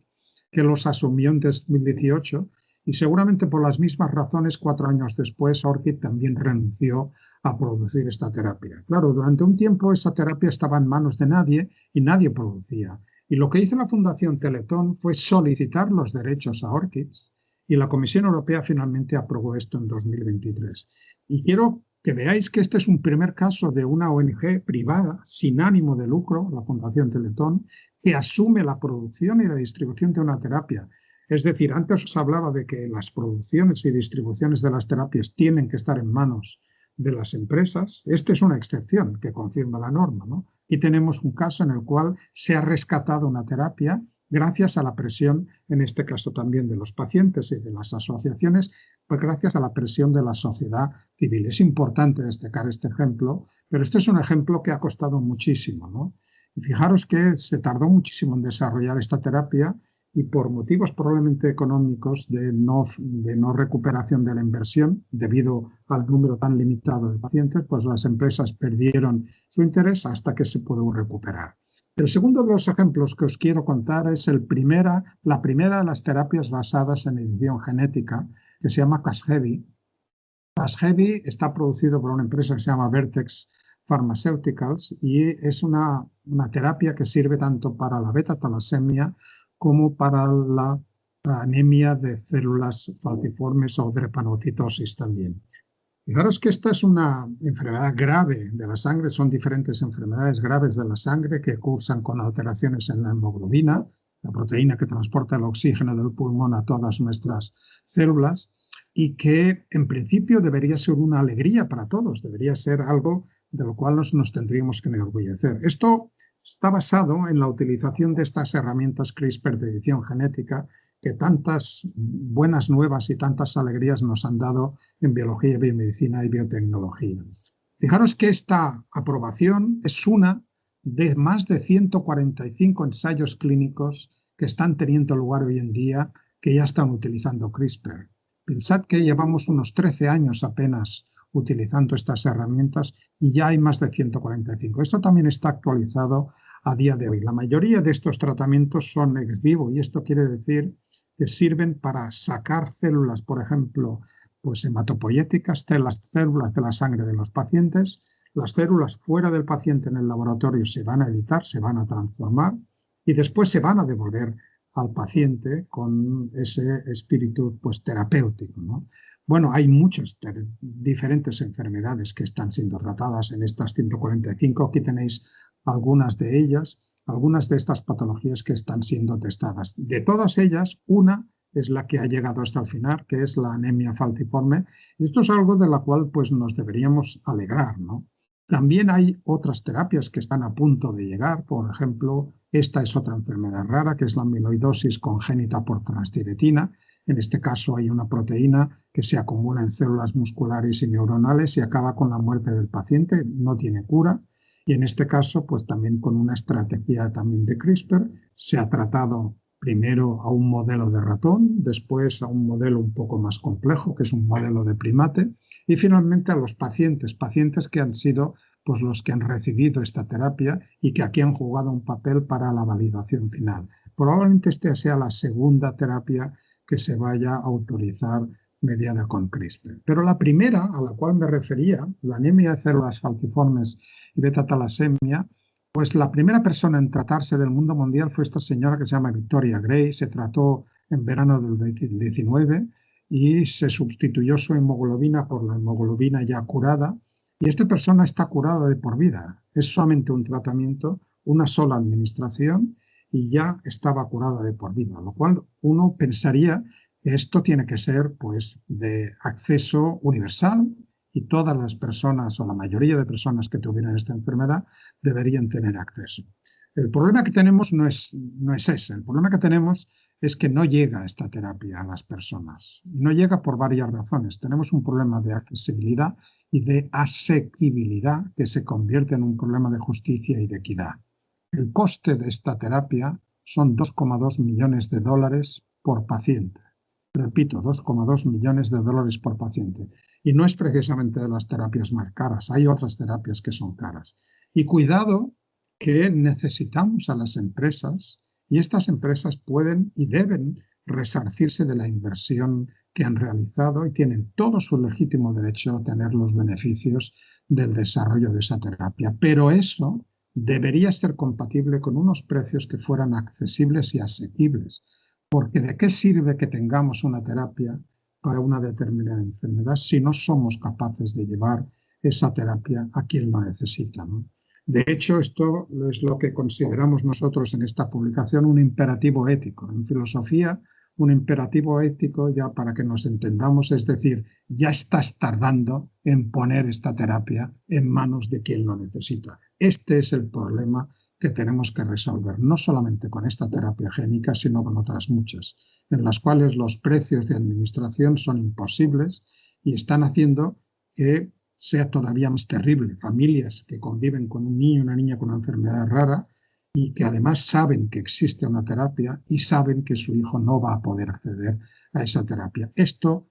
que los asumió en 2018 y seguramente por las mismas razones 4 años después Orchid también renunció a producir esta terapia. Claro, durante un tiempo esa terapia estaba en manos de nadie y nadie producía. Y lo que hizo la Fundación Teletón fue solicitar los derechos a Orchid y la Comisión Europea finalmente aprobó esto en 2023. Y quiero que veáis que este es un primer caso de una ONG privada sin ánimo de lucro, la Fundación Teletón, que asume la producción y la distribución de una terapia. Es decir, antes os hablaba de que las producciones y distribuciones de las terapias tienen que estar en manos de las empresas. Esta es una excepción que confirma la norma, ¿no? Aquí tenemos un caso en el cual se ha rescatado una terapia gracias a la presión, en este caso también de los pacientes y de las asociaciones, pues gracias a la presión de la sociedad civil. Es importante destacar este ejemplo, pero este es un ejemplo que ha costado muchísimo, ¿no? Y fijaros que se tardó muchísimo en desarrollar esta terapia y por motivos probablemente económicos de no recuperación de la inversión debido al número tan limitado de pacientes, pues las empresas perdieron su interés hasta que se pudo recuperar. El segundo de los ejemplos que os quiero contar es la primera de las terapias basadas en edición genética, que se llama Casgevy. Casgevy está producido por una empresa que se llama Vertex Pharmaceuticals y es una terapia que sirve tanto para la beta-talasemia como para la anemia de células falciformes o drepanocitosis también. Fijaros que esta es una enfermedad grave de la sangre, son diferentes enfermedades graves de la sangre que cursan con alteraciones en la hemoglobina, la proteína que transporta el oxígeno del pulmón a todas nuestras células, y que en principio debería ser una alegría para todos, debería ser algo de lo cual nos tendríamos que enorgullecer. Esto está basado en la utilización de estas herramientas CRISPR de edición genética que tantas buenas nuevas y tantas alegrías nos han dado en biología, biomedicina y biotecnología. Fijaros que esta aprobación es una de más de 145 ensayos clínicos que están teniendo lugar hoy en día que ya están utilizando CRISPR. Pensad que llevamos unos 13 años apenas utilizando estas herramientas y ya hay más de 145. Esto también está actualizado a día de hoy. La mayoría de estos tratamientos son ex vivo y esto quiere decir que sirven para sacar células, por ejemplo, pues hematopoyéticas, las células de la sangre de los pacientes. Las células fuera del paciente en el laboratorio se van a editar, se van a transformar y después se van a devolver al paciente con ese espíritu pues terapéutico, ¿no? Bueno, hay muchas diferentes enfermedades que están siendo tratadas en estas 145. Aquí tenéis algunas de ellas, algunas de estas patologías que están siendo testadas. De todas ellas, una es la que ha llegado hasta el final, que es la anemia falciforme. Y esto es algo de la cual pues, nos deberíamos alegrar, ¿no? También hay otras terapias que están a punto de llegar. Por ejemplo, esta es otra enfermedad rara, que es la amiloidosis congénita por transtiretina. En este caso hay una proteína que se acumula en células musculares y neuronales y acaba con la muerte del paciente, no tiene cura. Y en este caso, pues también con una estrategia también de CRISPR, se ha tratado primero a un modelo de ratón, después a un modelo un poco más complejo, que es un modelo de primate, y finalmente a los pacientes que han sido pues, los que han recibido esta terapia y que aquí han jugado un papel para la validación final. Probablemente esta sea la segunda terapia que se vaya a autorizar mediada con CRISPR. Pero la primera, a la cual me refería, la anemia de células falciformes y beta-talasemia, Pues la primera persona en tratarse del mundo mundial fue esta señora que se llama Victoria Gray. Se trató en verano del 19 y se sustituyó su hemoglobina por la hemoglobina ya curada. Y esta persona está curada de por vida. Es solamente un tratamiento, una sola administración y ya estaba curada de por vida. Lo cual uno pensaría que esto tiene que ser pues de acceso universal y todas las personas o la mayoría de personas que tuvieran esta enfermedad deberían tener acceso. El problema que tenemos no es ese. El problema que tenemos es que no llega esta terapia a las personas. No llega por varias razones. Tenemos un problema de accesibilidad y de asequibilidad que se convierte en un problema de justicia y de equidad. El coste de esta terapia son 2,2 millones de dólares por paciente. Repito, 2,2 millones de dólares por paciente. Y no es precisamente de las terapias más caras, hay otras terapias que son caras. Y cuidado que necesitamos a las empresas y estas empresas pueden y deben resarcirse de la inversión que han realizado y tienen todo su legítimo derecho a tener los beneficios del desarrollo de esa terapia. Pero eso debería ser compatible con unos precios que fueran accesibles y asequibles. Porque ¿de qué sirve que tengamos una terapia para una determinada enfermedad si no somos capaces de llevar esa terapia a quien lo necesita, ¿no? De hecho, esto es lo que consideramos nosotros en esta publicación un imperativo ético. En filosofía, un imperativo ético, ya para que nos entendamos, es decir, ya estás tardando en poner esta terapia en manos de quien lo necesita. Este es el problema que tenemos que resolver, no solamente con esta terapia génica, sino con otras muchas, en las cuales los precios de administración son imposibles y están haciendo que sea todavía más terrible. Familias que conviven con un niño o una niña con una enfermedad rara y que además saben que existe una terapia y saben que su hijo no va a poder acceder a esa terapia. Esto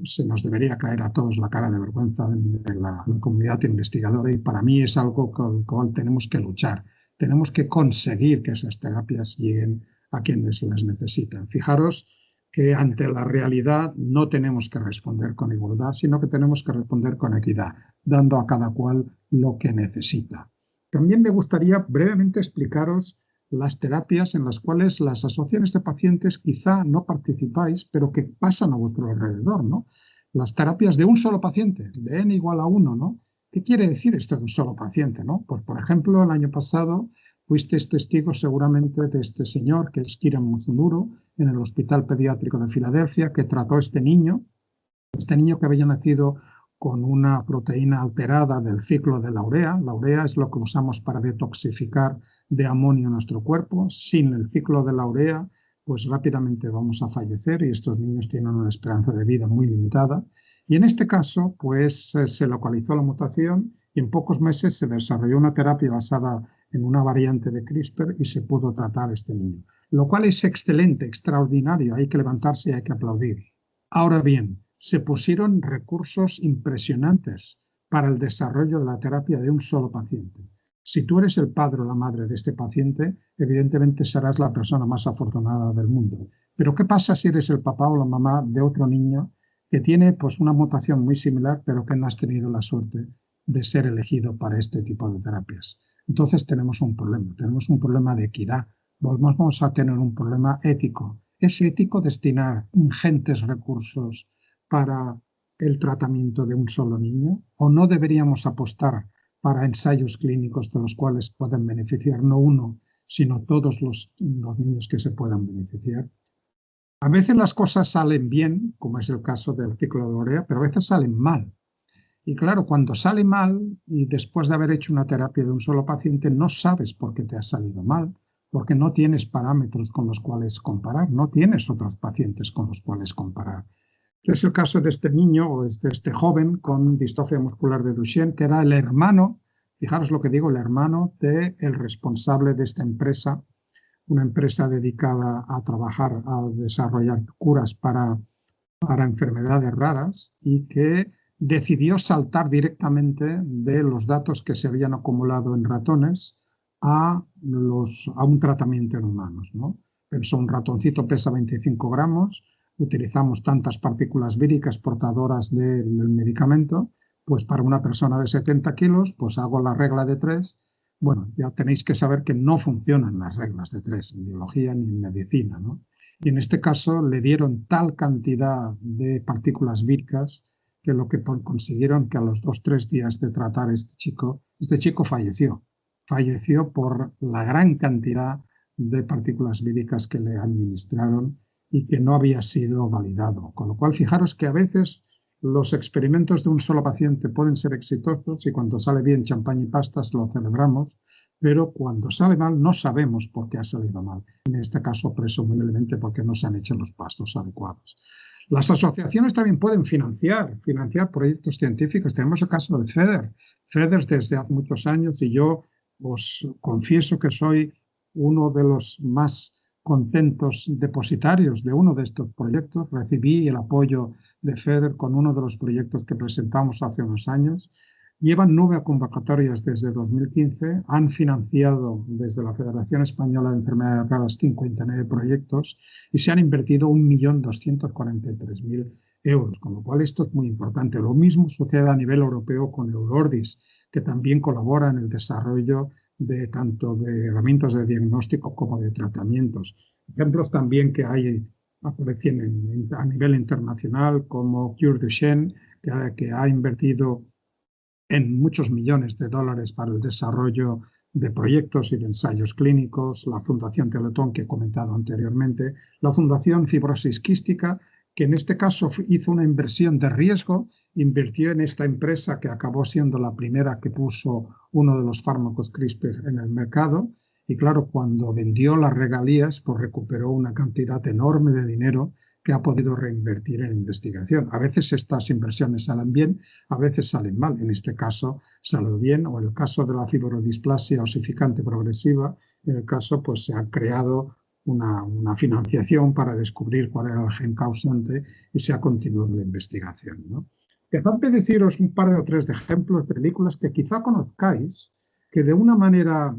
se nos debería caer a todos la cara de vergüenza de la comunidad investigadora y para mí es algo con lo cual tenemos que luchar. Tenemos que conseguir que esas terapias lleguen a quienes las necesitan. Fijaros que ante la realidad no tenemos que responder con igualdad, sino que tenemos que responder con equidad, dando a cada cual lo que necesita. También me gustaría brevemente explicaros las terapias en las cuales las asociaciones de pacientes quizá no participáis, pero que pasan a vuestro alrededor, ¿no? Las terapias de un solo paciente, de n igual a 1, ¿no? ¿Qué quiere decir esto de un solo paciente, no? Pues, por ejemplo, el año pasado fuisteis testigos seguramente de este señor, que es Kiran Musunuru, en el Hospital Pediátrico de Filadelfia, que trató a este niño que había nacido con una proteína alterada del ciclo de la urea. La urea es lo que usamos para detoxificar de amonio nuestro cuerpo. Sin el ciclo de la urea, pues rápidamente vamos a fallecer y estos niños tienen una esperanza de vida muy limitada. Y en este caso, pues se localizó la mutación y en pocos meses se desarrolló una terapia basada en una variante de CRISPR y se pudo tratar a este niño. Lo cual es excelente, extraordinario, hay que levantarse y hay que aplaudir. Ahora bien, se pusieron recursos impresionantes para el desarrollo de la terapia de un solo paciente. Si tú eres el padre o la madre de este paciente, evidentemente serás la persona más afortunada del mundo. Pero ¿qué pasa si eres el papá o la mamá de otro niño que tiene pues, una mutación muy similar, pero que no has tenido la suerte de ser elegido para este tipo de terapias? Entonces tenemos un problema de equidad. Vamos a tener un problema ético. ¿Es ético destinar ingentes recursos para el tratamiento de un solo niño? ¿O no deberíamos apostar para ensayos clínicos de los cuales pueden beneficiar no uno, sino todos los niños que se puedan beneficiar? A veces las cosas salen bien, como es el caso del ciclo de urea, pero a veces salen mal. Y claro, cuando sale mal y después de haber hecho una terapia de un solo paciente, no sabes por qué te ha salido mal, porque no tienes parámetros con los cuales comparar, no tienes otros pacientes con los cuales comparar. Es el caso de este niño o de este joven con distrofia muscular de Duchenne, que era el hermano, fijaros lo que digo, el hermano del responsable de esta empresa, una empresa dedicada a trabajar, a desarrollar curas para enfermedades raras y que decidió saltar directamente de los datos que se habían acumulado en ratones a un tratamiento en humanos, ¿no? Pensó, un ratoncito pesa 25 gramos, utilizamos tantas partículas víricas portadoras del medicamento, pues para una persona de 70 kilos, pues hago la regla de 3, bueno, ya tenéis que saber que no funcionan las reglas de tres en biología ni en medicina, ¿no? Y en este caso le dieron tal cantidad de partículas víricas que lo que consiguieron que a los 2 o 3 días de tratar a este chico falleció. Falleció por la gran cantidad de partículas víricas que le administraron y que no había sido validado. Con lo cual, fijaros que a veces los experimentos de un solo paciente pueden ser exitosos y cuando sale bien champán y pastas lo celebramos, pero cuando sale mal no sabemos por qué ha salido mal. En este caso, presumiblemente porque no se han hecho los pasos adecuados. Las asociaciones también pueden financiar proyectos científicos. Tenemos el caso del FEDER. FEDER desde hace muchos años, y yo os confieso que soy uno de los más contentos depositarios de uno de estos proyectos. Recibí el apoyo de FEDER con uno de los proyectos que presentamos hace unos años. Llevan 9 convocatorias desde 2015, han financiado desde la Federación Española de Enfermedades Raras 59 proyectos y se han invertido 1.243.000 euros, con lo cual esto es muy importante. Lo mismo sucede a nivel europeo con Eurordis, que también colabora en el desarrollo de tanto de herramientas de diagnóstico como de tratamientos. Ejemplos también que hay aparecen a nivel internacional como Cure Duchenne, que ha invertido en muchos millones de dólares para el desarrollo de proyectos y de ensayos clínicos, la Fundación Teletón que he comentado anteriormente, la Fundación Fibrosis Quística, que en este caso hizo una inversión de riesgo, invirtió en esta empresa que acabó siendo la primera que puso uno de los fármacos CRISPR en el mercado, y claro, cuando vendió las regalías, pues recuperó una cantidad enorme de dinero que ha podido reinvertir en investigación. A veces estas inversiones salen bien, a veces salen mal. En este caso salió bien, o en el caso de la fibrodisplasia osificante progresiva, en el caso pues se ha creado una financiación para descubrir cuál era el gen causante y se ha continuado la investigación, ¿no? Dejadme deciros un par de o tres de ejemplos de películas que quizá conozcáis, que de una manera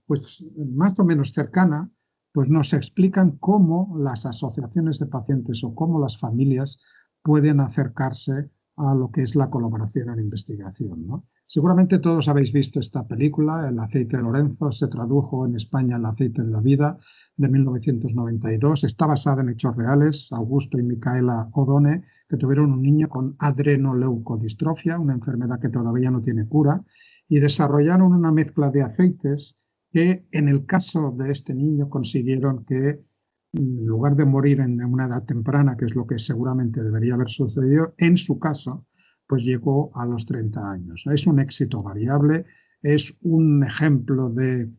pues más o menos cercana pues nos explican cómo las asociaciones de pacientes o cómo las familias pueden acercarse a lo que es la colaboración en investigación, ¿no? Seguramente todos habéis visto esta película, El aceite de Lorenzo, se tradujo en España El aceite de la vida, de 1992. Está basada en hechos reales. Augusto y Micaela Odone, que tuvieron un niño con adrenoleucodistrofia, una enfermedad que todavía no tiene cura, y desarrollaron una mezcla de aceites que en el caso de este niño consiguieron que, en lugar de morir en una edad temprana, que es lo que seguramente debería haber sucedido, en su caso, pues llegó a los 30 años. Es un éxito variable, es un ejemplo de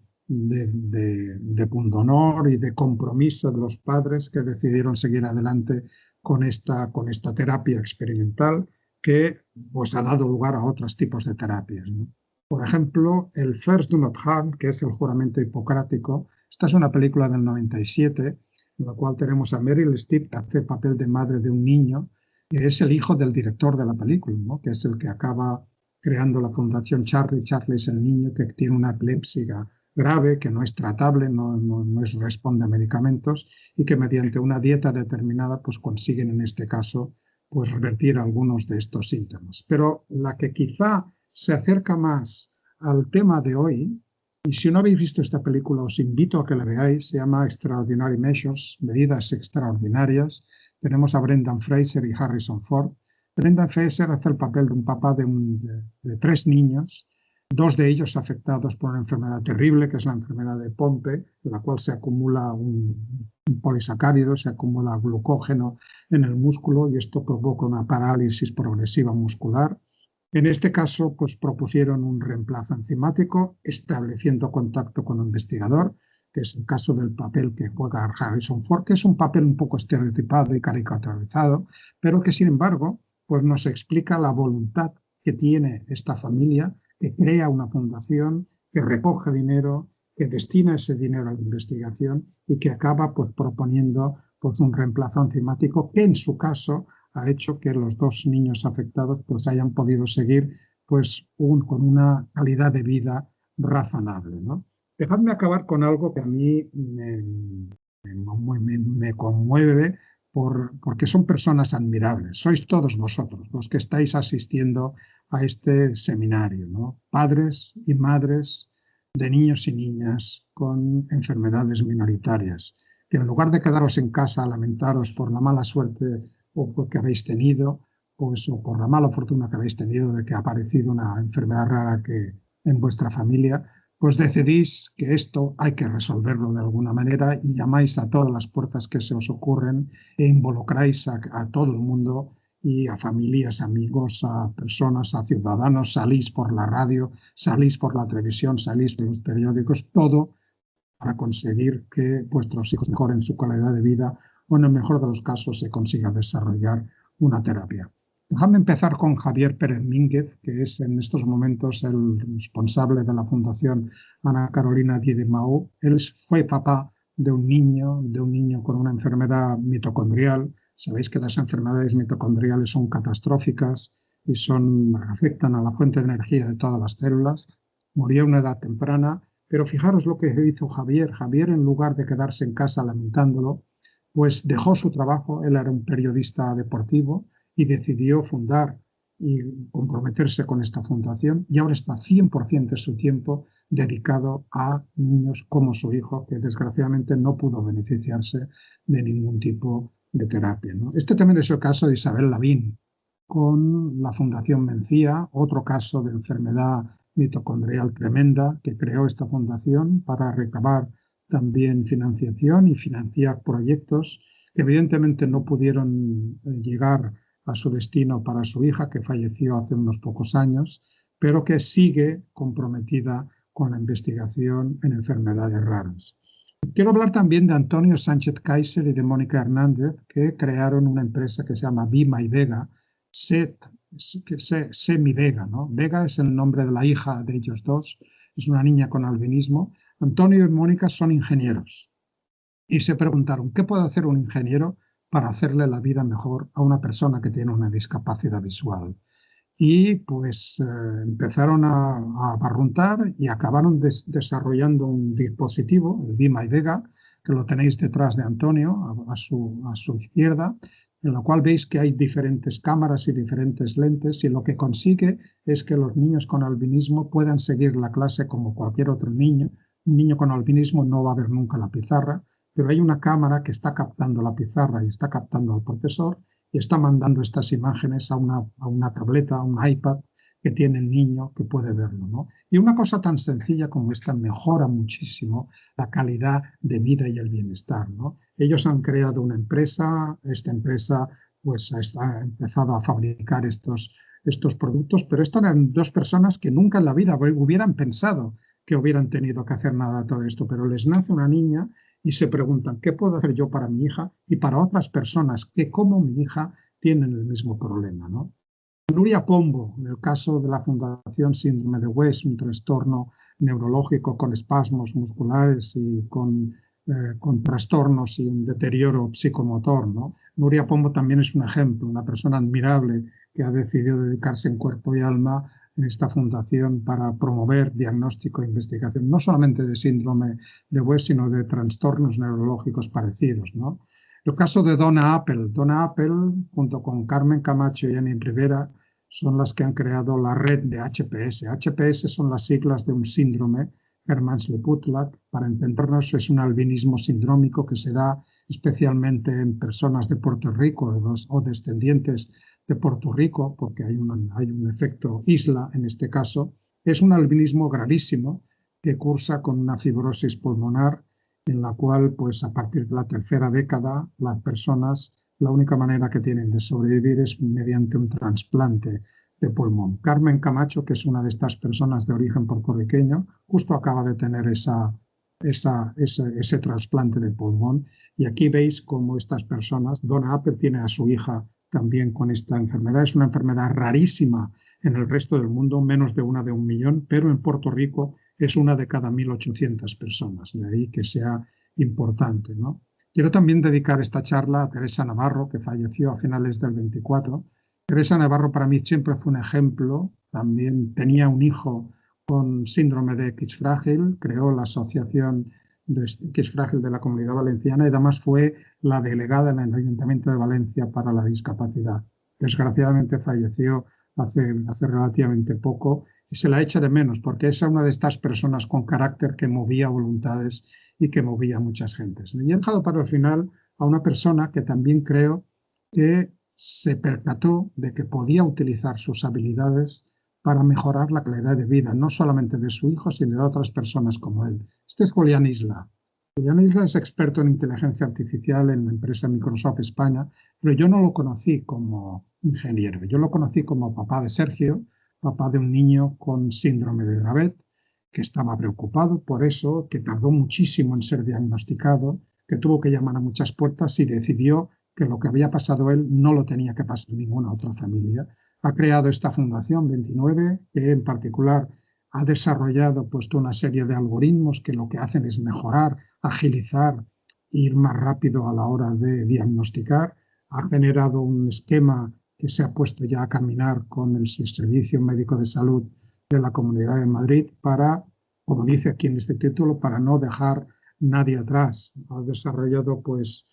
pundonor y de compromiso de los padres que decidieron seguir adelante con esta terapia experimental que pues, ha dado lugar a otros tipos de terapias, ¿no? Por ejemplo, el First Do Not Harm, que es el juramento hipocrático. Esta es una película del 97, en la cual tenemos a Meryl Streep, que hace el papel de madre de un niño, que es el hijo del director de la película, ¿no? Que es el que acaba creando la Fundación Charlie. Charlie es el niño que tiene una epilepsia grave, que no es tratable, no responde a medicamentos y que mediante una dieta determinada pues consiguen en este caso pues revertir algunos de estos síntomas. Pero la que quizá se acerca más al tema de hoy, y si no habéis visto esta película os invito a que la veáis, se llama Extraordinary Measures, Medidas Extraordinarias. Tenemos a Brendan Fraser y Harrison Ford. Brendan Fraser hace el papel de un papá de 3 niños, 2 de ellos afectados por una enfermedad terrible, que es la enfermedad de Pompe, en la cual se acumula un polisacárido, se acumula glucógeno en el músculo y esto provoca una parálisis progresiva muscular. En este caso, pues propusieron un reemplazo enzimático estableciendo contacto con el investigador, que es el caso del papel que juega Harrison Ford, que es un papel un poco estereotipado y caricaturizado, pero que sin embargo pues nos explica la voluntad que tiene esta familia, que crea una fundación, que recoge dinero, que destina ese dinero a la investigación y que acaba pues proponiendo pues un reemplazo enzimático que en su caso ha hecho que los 2 niños afectados pues hayan podido seguir pues con una calidad de vida razonable, ¿no? Dejadme acabar con algo que a mí me conmueve porque son personas admirables. Sois todos vosotros los que estáis asistiendo a este seminario, ¿no? Padres y madres de niños y niñas con enfermedades minoritarias, que en lugar de quedaros en casa a lamentaros por la mala suerte que habéis tenido, pues, o por la mala fortuna que habéis tenido de que ha aparecido una enfermedad rara en vuestra familia, pues decidís que esto hay que resolverlo de alguna manera y llamáis a todas las puertas que se os ocurren e involucráis a todo el mundo y a familias, amigos, a personas, a ciudadanos, salís por la radio, salís por la televisión, salís por los periódicos, todo para conseguir que vuestros hijos mejoren su calidad de vida o en el mejor de los casos se consiga desarrollar una terapia. Déjame empezar con Javier Pérez Mínguez, que es en estos momentos el responsable de la Fundación Ana Carolina Diez-de-Mao. Él fue papá de un niño con una enfermedad mitocondrial. Sabéis que las enfermedades mitocondriales son catastróficas y afectan a la fuente de energía de todas las células. Murió a una edad temprana, pero fijaros lo que hizo Javier. Javier, en lugar de quedarse en casa lamentándolo, pues dejó su trabajo. Él era un periodista deportivo y decidió fundar y comprometerse con esta fundación y ahora está 100% de su tiempo dedicado a niños como su hijo, que desgraciadamente no pudo beneficiarse de ningún tipo de terapia, ¿no? Este también es el caso de Isabel Lavín con la Fundación Mencía, otro caso de enfermedad mitocondrial tremenda que creó esta fundación para recabar también financiación y financiar proyectos que evidentemente no pudieron llegar a su destino para su hija, que falleció hace unos pocos años, pero que sigue comprometida con la investigación en enfermedades raras. Quiero hablar también de Antonio Sánchez Kaiser y de Mónica Hernández, que crearon una empresa que se llama Be My Vega, Sé Mi Vega, ¿no? Vega es el nombre de la hija de ellos dos, es una niña con albinismo. Antonio y Mónica son ingenieros y se preguntaron, ¿qué puede hacer un ingeniero para hacerle la vida mejor a una persona que tiene una discapacidad visual? Y pues empezaron a barruntar y acabaron desarrollando un dispositivo, el Be My Vega, que lo tenéis detrás de Antonio, a su izquierda, en lo cual veis que hay diferentes cámaras y diferentes lentes, y lo que consigue es que los niños con albinismo puedan seguir la clase como cualquier otro niño. Un niño con albinismo no va a ver nunca la pizarra, pero hay una cámara que está captando la pizarra y está captando al profesor y está mandando estas imágenes a una tableta, a un iPad que tiene el niño que puede verlo, ¿no? Y una cosa tan sencilla como esta mejora muchísimo la calidad de vida y el bienestar, ¿no? Ellos han creado una empresa, esta empresa pues ha empezado a fabricar estos productos, pero estas eran dos personas que nunca en la vida hubieran pensado que hubieran tenido que hacer nada de todo esto, pero les nace una niña y se preguntan, ¿qué puedo hacer yo para mi hija y para otras personas que, como mi hija, tienen el mismo problema, ¿no? Nuria Pombo, en el caso de la Fundación Síndrome de West, un trastorno neurológico con espasmos musculares y con trastornos y un deterioro psicomotor, ¿no? Nuria Pombo también es un ejemplo, una persona admirable que ha decidido dedicarse en cuerpo y alma en esta fundación para promover diagnóstico e investigación, no solamente de síndrome de West, sino de trastornos neurológicos parecidos, ¿no? El caso de Donna Appel. Donna Appel, junto con Carmen Camacho y Jenny Rivera, son las que han creado la red de HPS. HPS son las siglas de un síndrome, Hermansle-Putlag. Para entendernos, es un albinismo sindrómico que se da especialmente en personas de Puerto Rico o descendientes de Puerto Rico, porque hay un efecto isla en este caso. Es un albinismo gravísimo que cursa con una fibrosis pulmonar en la cual, pues a partir de la tercera década, las personas, la única manera que tienen de sobrevivir es mediante un trasplante de pulmón. Carmen Camacho, que es una de estas personas de origen puertorriqueño, justo acaba de tener ese trasplante de pulmón. Y aquí veis cómo estas personas, Donna Appel tiene a su hija también con esta enfermedad. Es una enfermedad rarísima en el resto del mundo, menos de una de 1 millón, pero en Puerto Rico es una de cada 1.800 personas, de ahí que sea importante, ¿no? Quiero también dedicar esta charla a Teresa Navarro, que falleció a finales del 24. Teresa Navarro para mí siempre fue un ejemplo, también tenía un hijo con síndrome de X frágil, creó la Asociación de Psiquis Frágil de la Comunidad Valenciana y además fue la delegada en el Ayuntamiento de Valencia para la discapacidad. Desgraciadamente falleció hace relativamente poco y se la echa de menos porque es una de estas personas con carácter que movía voluntades y que movía a muchas gentes. Y he dejado para el final a una persona que también creo que se percató de que podía utilizar sus habilidades para mejorar la calidad de vida, no solamente de su hijo, sino de otras personas como él. Este es Julián Isla. Julián Isla es experto en inteligencia artificial en la empresa Microsoft España, pero yo no lo conocí como ingeniero, yo lo conocí como papá de Sergio, papá de un niño con síndrome de Dravet, que estaba preocupado por eso, que tardó muchísimo en ser diagnosticado, que tuvo que llamar a muchas puertas y decidió que lo que había pasado él no lo tenía que pasar ninguna otra familia. Ha creado esta Fundación 29, que en particular ha desarrollado pues, una serie de algoritmos que lo que hacen es mejorar, agilizar, ir más rápido a la hora de diagnosticar. Ha generado un esquema que se ha puesto ya a caminar con el Servicio Médico de Salud de la Comunidad de Madrid para, como dice aquí en este título, para no dejar nadie atrás. Ha desarrollado pues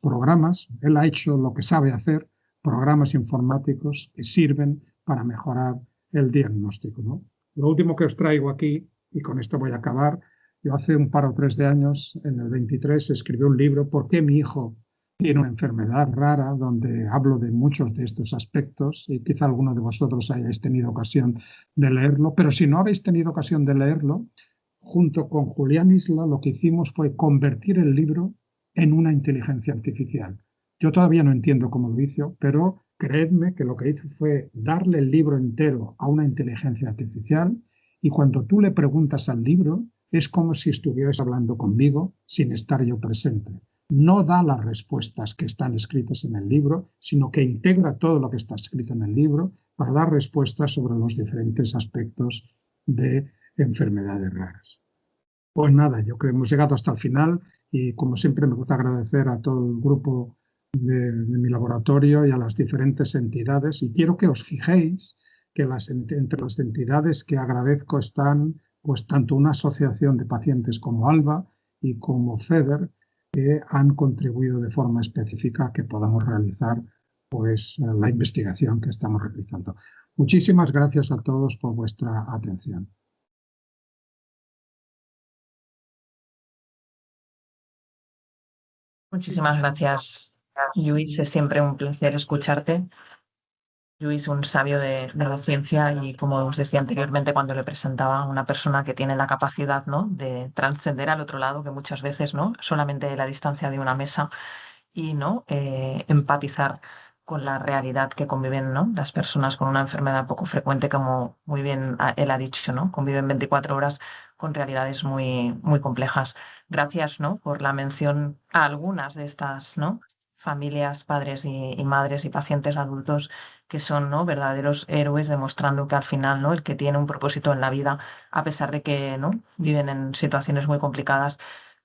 programas, él ha hecho lo que sabe hacer, programas informáticos que sirven para mejorar el diagnóstico, ¿no? Lo último que os traigo aquí, y con esto voy a acabar, yo hace un par o tres de años, en el 23, escribí un libro, ¿Por qué mi hijo tiene una enfermedad rara?, donde hablo de muchos de estos aspectos, y quizá alguno de vosotros hayáis tenido ocasión de leerlo, pero si no habéis tenido ocasión de leerlo, junto con Julián Isla, lo que hicimos fue convertir el libro en una inteligencia artificial. Yo todavía no entiendo cómo lo hizo, pero creedme que lo que hizo fue darle el libro entero a una inteligencia artificial y cuando tú le preguntas al libro es como si estuvieras hablando conmigo sin estar yo presente. No da las respuestas que están escritas en el libro, sino que integra todo lo que está escrito en el libro para dar respuestas sobre los diferentes aspectos de enfermedades raras. Pues nada, yo creo que hemos llegado hasta el final y como siempre me gusta agradecer a todo el grupo de mi laboratorio y a las diferentes entidades y quiero que os fijéis que entre las entidades que agradezco están pues tanto una asociación de pacientes como ALBA y como FEDER que han contribuido de forma específica a que podamos realizar pues la investigación que estamos realizando. Muchísimas gracias a todos por vuestra atención. Muchísimas gracias, Luis. Es siempre un placer escucharte. Luis, un sabio de la ciencia y, como os decía anteriormente cuando le presentaba, una persona que tiene la capacidad, ¿no?, de trascender al otro lado, que muchas veces, ¿no?, solamente la distancia de una mesa y, ¿no?, empatizar con la realidad que conviven, ¿no?, las personas con una enfermedad poco frecuente, como muy bien él ha dicho, ¿no?, conviven 24 horas con realidades muy, muy complejas. Gracias, ¿no?, por la mención a algunas de estas, ¿no?, familias, padres y madres y pacientes adultos que son, ¿no?, verdaderos héroes, demostrando que al final, ¿no?, el que tiene un propósito en la vida, a pesar de que, ¿no?, viven en situaciones muy complicadas,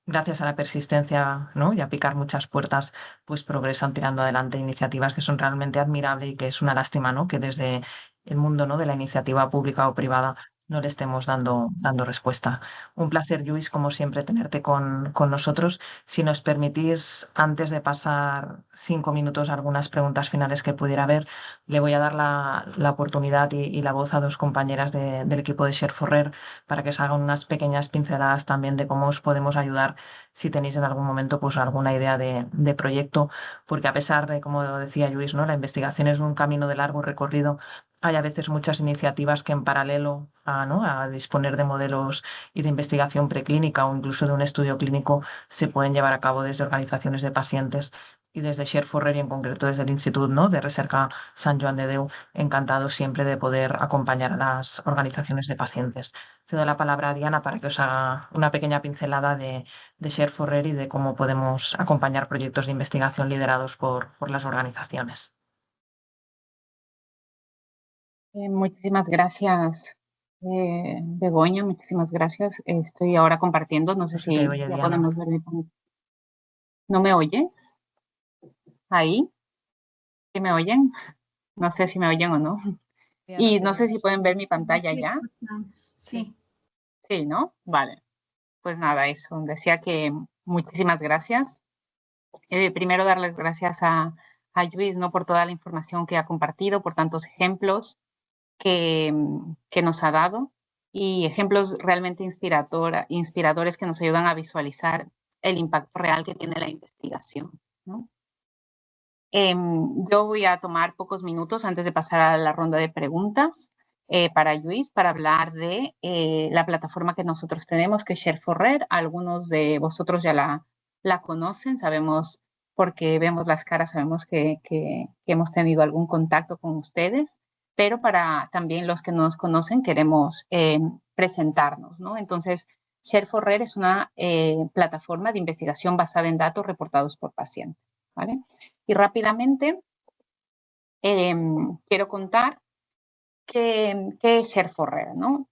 gracias a la persistencia, ¿no?, y a picar muchas puertas, pues progresan tirando adelante iniciativas que son realmente admirables y que es una lástima, ¿no?, que desde el mundo, ¿no?, de la iniciativa pública o privada no le estemos dando respuesta. Un placer, Luis, como siempre, tenerte con nosotros. Si nos permitís, antes de pasar 5 minutos a algunas preguntas finales que pudiera haber, le voy a dar la oportunidad y la voz a dos compañeras del equipo de Share Forrer para que os hagan unas pequeñas pinceladas también de cómo os podemos ayudar si tenéis en algún momento pues alguna idea de proyecto, porque a pesar de, como decía Luis, ¿no?, la investigación es un camino de largo recorrido. Hay a veces muchas iniciativas que en paralelo a disponer de modelos y de investigación preclínica o incluso de un estudio clínico se pueden llevar a cabo desde organizaciones de pacientes y desde Share Forrer y en concreto desde el Instituto, ¿no?, de Recerca Sant Joan de Déu, encantados siempre de poder acompañar a las organizaciones de pacientes. Cedo la palabra a Diana para que os haga una pequeña pincelada de Share Forrer y de cómo podemos acompañar proyectos de investigación liderados por las organizaciones. Muchísimas gracias, Begoña, muchísimas gracias. Estoy ahora compartiendo, no sé No se te si oye, ya Diana. podemos ver mi pantalla. ¿No me oye? ¿Ahí? ¿Sí me oyen? No sé si me oyen o no. Y no sé si pueden ver mi pantalla ya. Sí. Sí, ¿no? Vale. pues nada, eso. Decía que muchísimas gracias. Primero, darles gracias a Lluís, ¿no?, por toda la información que ha compartido, por tantos ejemplos que nos ha dado y ejemplos realmente inspiradores que nos ayudan a visualizar el impacto real que tiene la investigación, ¿no? Yo voy a tomar pocos minutos antes de pasar a la ronda de preguntas para Lluís, para hablar de la plataforma que nosotros tenemos, que es Share4Rare. Algunos de vosotros ya la conocen, sabemos, porque vemos las caras, sabemos que hemos tenido algún contacto con ustedes, pero para también los que no nos conocen queremos presentarnos, ¿no? Entonces, Share4Rare es una plataforma de investigación basada en datos reportados por pacientes, ¿vale? Y rápidamente quiero contar qué es Share4Rare, ¿no?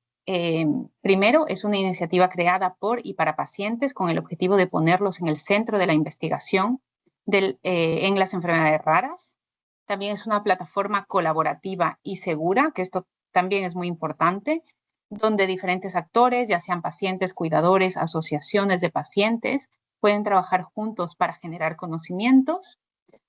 Primero, es una iniciativa creada por y para pacientes con el objetivo de ponerlos en el centro de la investigación en las enfermedades raras. También es una plataforma colaborativa y segura, que esto también es muy importante, donde diferentes actores, ya sean pacientes, cuidadores, asociaciones de pacientes, pueden trabajar juntos para generar conocimientos.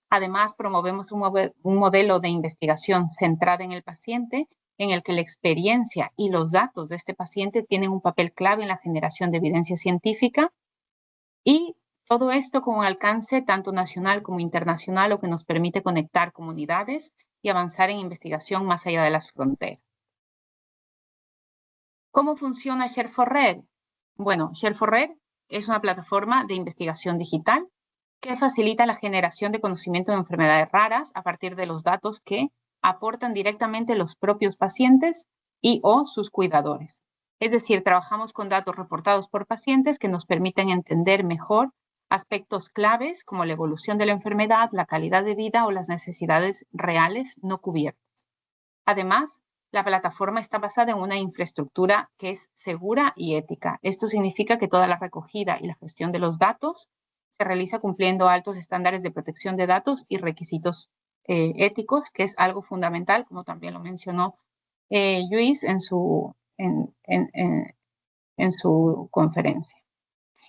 Además, promovemos un modelo de investigación centrada en el paciente, en el que la experiencia y los datos de este paciente tienen un papel clave en la generación de evidencia científica, y todo esto con un alcance tanto nacional como internacional, lo que nos permite conectar comunidades y avanzar en investigación más allá de las fronteras. ¿Cómo funciona Share4Rare? Bueno, Share4Rare es una plataforma de investigación digital que facilita la generación de conocimiento de enfermedades raras a partir de los datos que aportan directamente los propios pacientes y o sus cuidadores. Es decir, trabajamos con datos reportados por pacientes que nos permiten entender mejor aspectos claves como la evolución de la enfermedad, la calidad de vida o las necesidades reales no cubiertas. Además, la plataforma está basada en una infraestructura que es segura y ética. Esto significa que toda la recogida y la gestión de los datos se realiza cumpliendo altos estándares de protección de datos y requisitos éticos, que es algo fundamental, como también lo mencionó Lluís en su conferencia.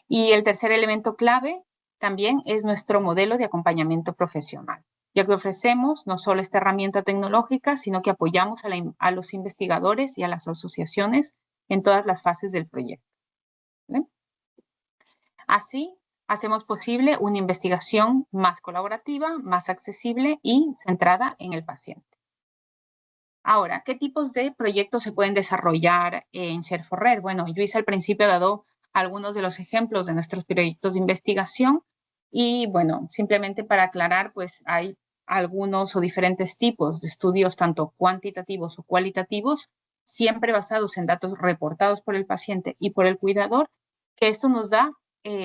Y el tercer elemento clave también es nuestro modelo de acompañamiento profesional, ya que ofrecemos no solo esta herramienta tecnológica, sino que apoyamos a los investigadores y a las asociaciones en todas las fases del proyecto, ¿vale? Así, hacemos posible una investigación más colaborativa, más accesible y centrada en el paciente. Ahora, ¿qué tipos de proyectos se pueden desarrollar en Share4Rare? Bueno, Lluís al principio ha dado algunos de los ejemplos de nuestros proyectos de investigación y, bueno, simplemente para aclarar, pues hay algunos o diferentes tipos de estudios, tanto cuantitativos o cualitativos, siempre basados en datos reportados por el paciente y por el cuidador, que esto nos da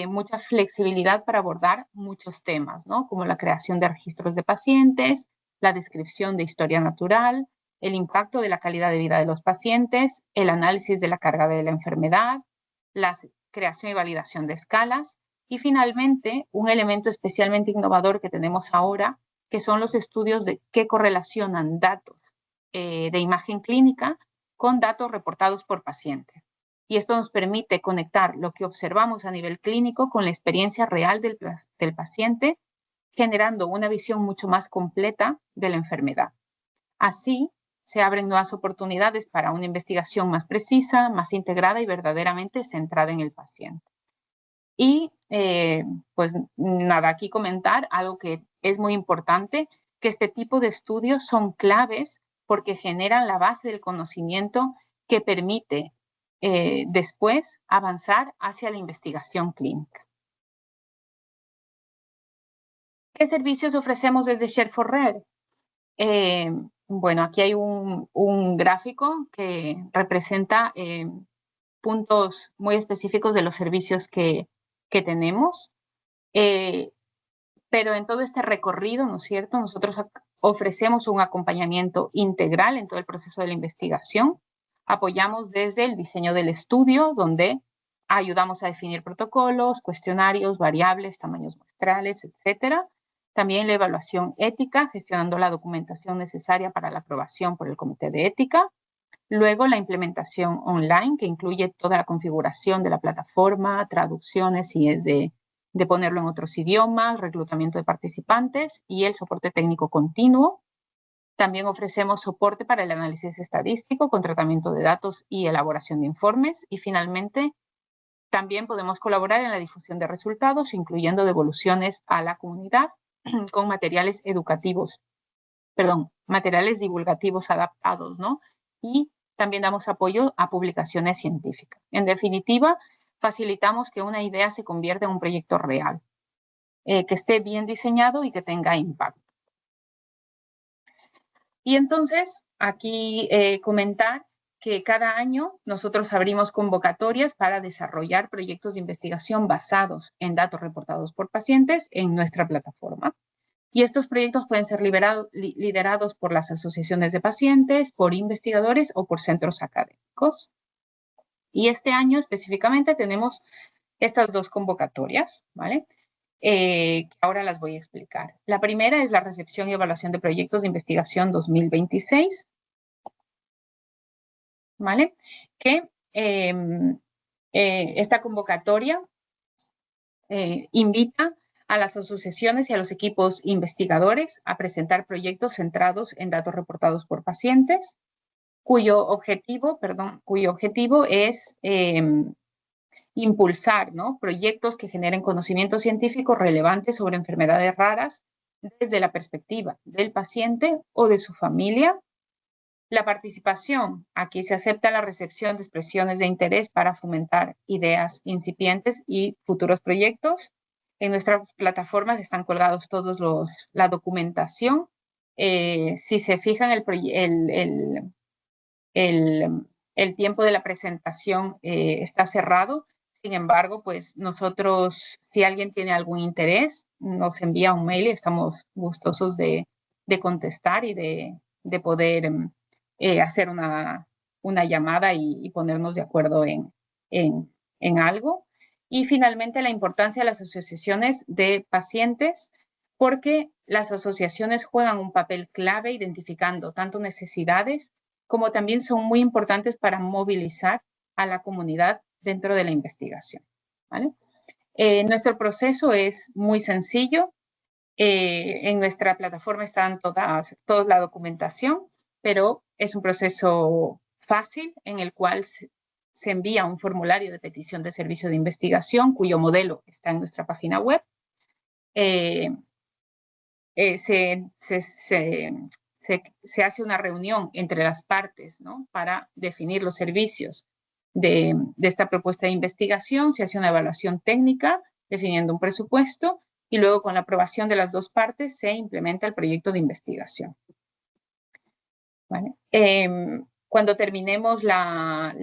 mucha flexibilidad para abordar muchos temas, ¿no? Como la creación de registros de pacientes, la descripción de historia natural, el impacto de la calidad de vida de los pacientes, el análisis de la carga de la enfermedad, la creación y validación de escalas y finalmente un elemento especialmente innovador que tenemos ahora, que son los estudios que correlacionan datos de imagen clínica con datos reportados por pacientes. Y esto nos permite conectar lo que observamos a nivel clínico con la experiencia real del paciente, generando una visión mucho más completa de la enfermedad. Así, se abren nuevas oportunidades para una investigación más precisa, más integrada y verdaderamente centrada en el paciente. Y, pues nada, aquí comentar algo que es muy importante, que este tipo de estudios son claves porque generan la base del conocimiento que permite después avanzar hacia la investigación clínica. ¿Qué servicios ofrecemos desde Share4Rare? Bueno, aquí hay un gráfico que representa puntos muy específicos de los servicios que tenemos. Pero en todo este recorrido, ¿no es cierto?, nosotros ofrecemos un acompañamiento integral en todo el proceso de la investigación. Apoyamos desde el diseño del estudio, donde ayudamos a definir protocolos, cuestionarios, variables, tamaños muestrales, etcétera. También la evaluación ética, gestionando la documentación necesaria para la aprobación por el Comité de Ética. Luego, la implementación online, que incluye toda la configuración de la plataforma, traducciones, si es de ponerlo en otros idiomas, reclutamiento de participantes y el soporte técnico continuo. También ofrecemos soporte para el análisis estadístico con tratamiento de datos y elaboración de informes. Y finalmente, también podemos colaborar en la difusión de resultados, incluyendo devoluciones a la comunidad con materiales divulgativos adaptados, ¿no? Y también damos apoyo a publicaciones científicas. En definitiva, facilitamos que una idea se convierta en un proyecto real, que esté bien diseñado y que tenga impacto. Y entonces, aquí comentar que cada año nosotros abrimos convocatorias para desarrollar proyectos de investigación basados en datos reportados por pacientes en nuestra plataforma. Y estos proyectos pueden ser liderados por las asociaciones de pacientes, por investigadores o por centros académicos. Y este año específicamente tenemos estas dos convocatorias, ¿vale? Ahora las voy a explicar. La primera es la recepción y evaluación de proyectos de investigación 2026, ¿vale? Que esta convocatoria invita a las asociaciones y a los equipos investigadores a presentar proyectos centrados en datos reportados por pacientes, cuyo objetivo es impulsar, ¿no?, proyectos que generen conocimiento científico relevante sobre enfermedades raras desde la perspectiva del paciente o de su familia. La participación, aquí se acepta la recepción de expresiones de interés para fomentar ideas incipientes y futuros proyectos. En nuestras plataformas están colgados todos la documentación. Si se fijan, el tiempo de la presentación está cerrado. Sin embargo, pues nosotros, si alguien tiene algún interés, nos envía un mail y estamos gustosos de contestar y de poder hacer una llamada y ponernos de acuerdo en algo. Y finalmente, la importancia de las asociaciones de pacientes, porque las asociaciones juegan un papel clave identificando tanto necesidades como también son muy importantes para movilizar a la comunidad dentro de la investigación, ¿vale? Nuestro proceso es muy sencillo. En nuestra plataforma están toda la documentación, pero es un proceso fácil en el cual se envía un formulario de petición de servicio de investigación, cuyo modelo está en nuestra página web. Se hace una reunión entre las partes, ¿no?, para definir los servicios de esta propuesta de investigación. Se hace una evaluación técnica definiendo un presupuesto y luego, con la aprobación de las dos partes, se implementa el proyecto de investigación, ¿vale? Cuando terminemos la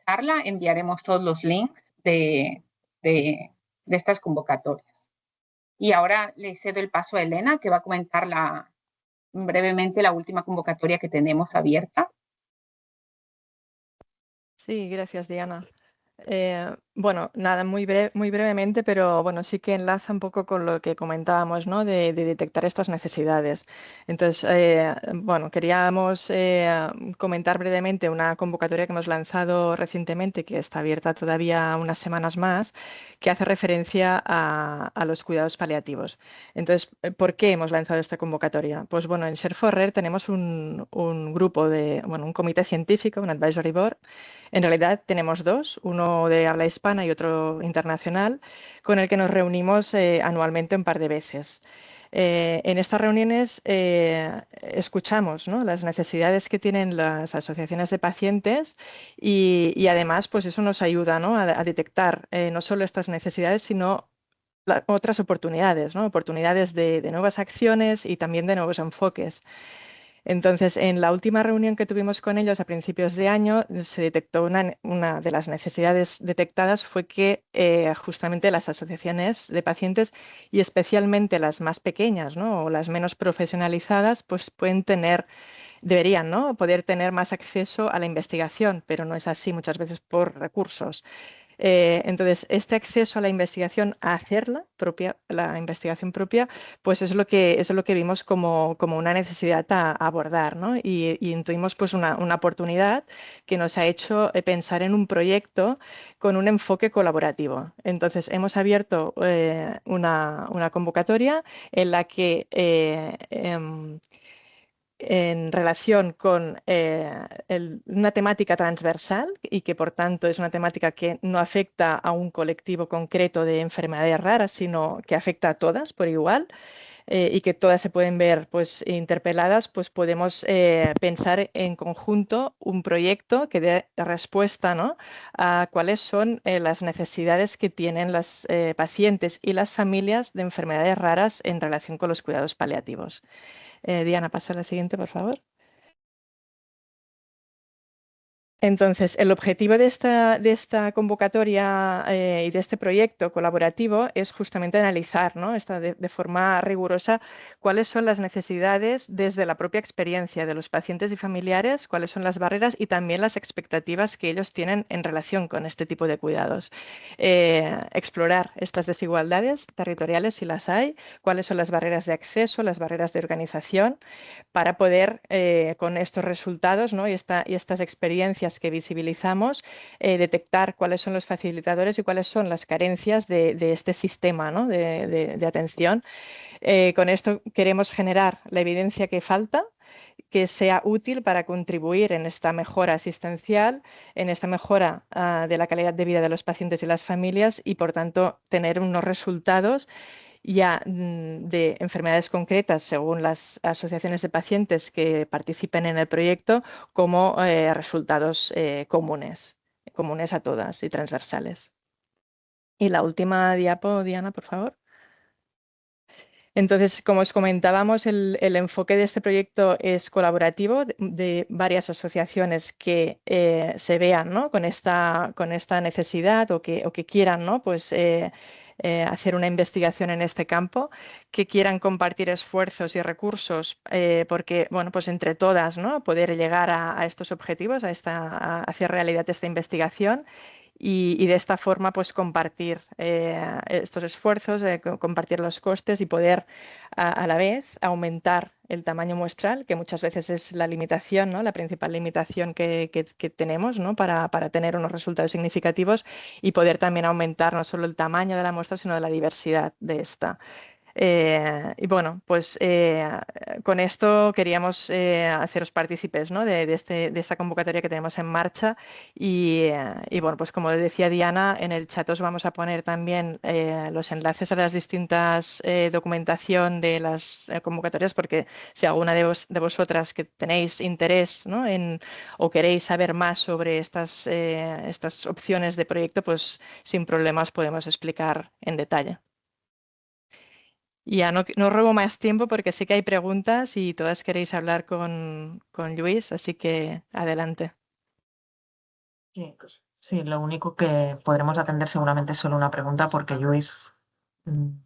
charla, enviaremos todos los links de estas convocatorias. Y ahora le cedo el paso a Elena, que va a comentar brevemente la última convocatoria que tenemos abierta. Sí, gracias, Diana. Bueno, nada, muy brevemente, pero bueno, sí que enlaza un poco con lo que comentábamos, ¿no?, de detectar estas necesidades. Entonces, bueno, queríamos comentar brevemente una convocatoria que hemos lanzado recientemente, que está abierta todavía unas semanas más, que hace referencia a los cuidados paliativos. Entonces, ¿por qué hemos lanzado esta convocatoria? Pues bueno, en Share4Rare tenemos un grupo un comité científico, un advisory board. En realidad tenemos dos, uno de habla hispana y otro internacional, con el que nos reunimos anualmente un par de veces. En estas reuniones escuchamos, ¿no?, las necesidades que tienen las asociaciones de pacientes y además, pues eso nos ayuda, ¿no?, a detectar no solo estas necesidades, sino otras oportunidades, ¿no?, oportunidades de nuevas acciones y también de nuevos enfoques. Entonces, en la última reunión que tuvimos con ellos a principios de año, se detectó una de las necesidades detectadas fue que justamente las asociaciones de pacientes, y especialmente las más pequeñas, ¿no?, o las menos profesionalizadas, pues deberían, ¿no?, poder tener más acceso a la investigación, pero no es así muchas veces por recursos. Entonces, este acceso a la investigación, a hacerla propia, la investigación propia, pues es lo que vimos como una necesidad a abordar, ¿no? Y intuimos pues una oportunidad que nos ha hecho pensar en un proyecto con un enfoque colaborativo. Entonces, hemos abierto una convocatoria en la que en relación con una temática transversal y que por tanto es una temática que no afecta a un colectivo concreto de enfermedades raras, sino que afecta a todas por igual. Y que todas se pueden ver pues, interpeladas, pues podemos pensar en conjunto un proyecto que dé respuesta, ¿no?, a cuáles son las necesidades que tienen las pacientes y las familias de enfermedades raras en relación con los cuidados paliativos. Diana, pasa a la siguiente, por favor. Entonces, el objetivo de esta convocatoria y de este proyecto colaborativo es justamente analizar, ¿no?, de forma rigurosa cuáles son las necesidades desde la propia experiencia de los pacientes y familiares, cuáles son las barreras y también las expectativas que ellos tienen en relación con este tipo de cuidados. Explorar estas desigualdades territoriales, si las hay, cuáles son las barreras de acceso, las barreras de organización, para poder, con estos resultados, ¿no?, y estas experiencias que visibilizamos, detectar cuáles son los facilitadores y cuáles son las carencias de este sistema, ¿no?, de atención. Con esto queremos generar la evidencia que falta, que sea útil para contribuir en esta mejora asistencial, en esta mejora de la calidad de vida de los pacientes y las familias y, por tanto, tener unos resultados ya de enfermedades concretas según las asociaciones de pacientes que participen en el proyecto como resultados comunes a todas y transversales. Y la última diapo, Diana, por favor. Entonces, como os comentábamos, el enfoque de este proyecto es colaborativo de varias asociaciones que se vean, ¿no?, con esta necesidad o que quieran, ¿no?, pues, hacer una investigación en este campo, que quieran compartir esfuerzos y recursos porque, bueno, pues entre todas, ¿no?, poder llegar a estos objetivos, a hacer realidad esta investigación. Y de esta forma, pues compartir estos esfuerzos, compartir los costes y poder a la vez aumentar el tamaño muestral, que muchas veces es la limitación, ¿no?, la principal limitación que tenemos, ¿no?, para tener unos resultados significativos, y poder también aumentar no solo el tamaño de la muestra, sino de la diversidad de esta. Y bueno, pues con esto queríamos haceros partícipes, ¿no?, de esta convocatoria que tenemos en marcha y bueno, pues como decía Diana, en el chat os vamos a poner también los enlaces a las distintas documentación de las convocatorias, porque si alguna de vosotras que tenéis interés, ¿no?, o queréis saber más sobre estas opciones de proyecto, pues sin problemas podemos explicar en detalle. Ya no robo más tiempo porque sé que hay preguntas y todas queréis hablar con Luis, así que adelante. Sí, pues, sí, lo único que podremos atender seguramente es solo una pregunta porque Luis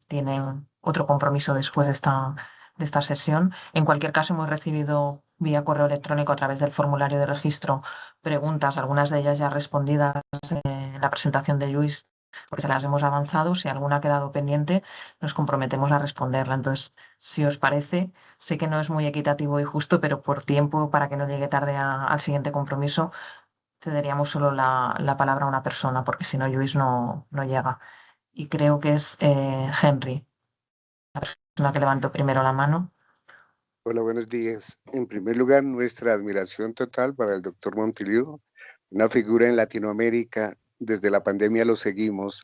tiene otro compromiso después de esta sesión. En cualquier caso, hemos recibido vía correo electrónico a través del formulario de registro preguntas, algunas de ellas ya respondidas en la presentación de Luis, porque se las hemos avanzado. Si alguna ha quedado pendiente, nos comprometemos a responderla. Entonces, si os parece, sé que no es muy equitativo y justo, pero por tiempo, para que no llegue tarde al siguiente compromiso, cederíamos solo la palabra a una persona, porque si no, Luis no llega. Y creo que es Henry, la persona que levantó primero la mano. Hola, buenos días. En primer lugar, nuestra admiración total para el doctor Montiliu, una figura en Latinoamérica. Desde la pandemia lo seguimos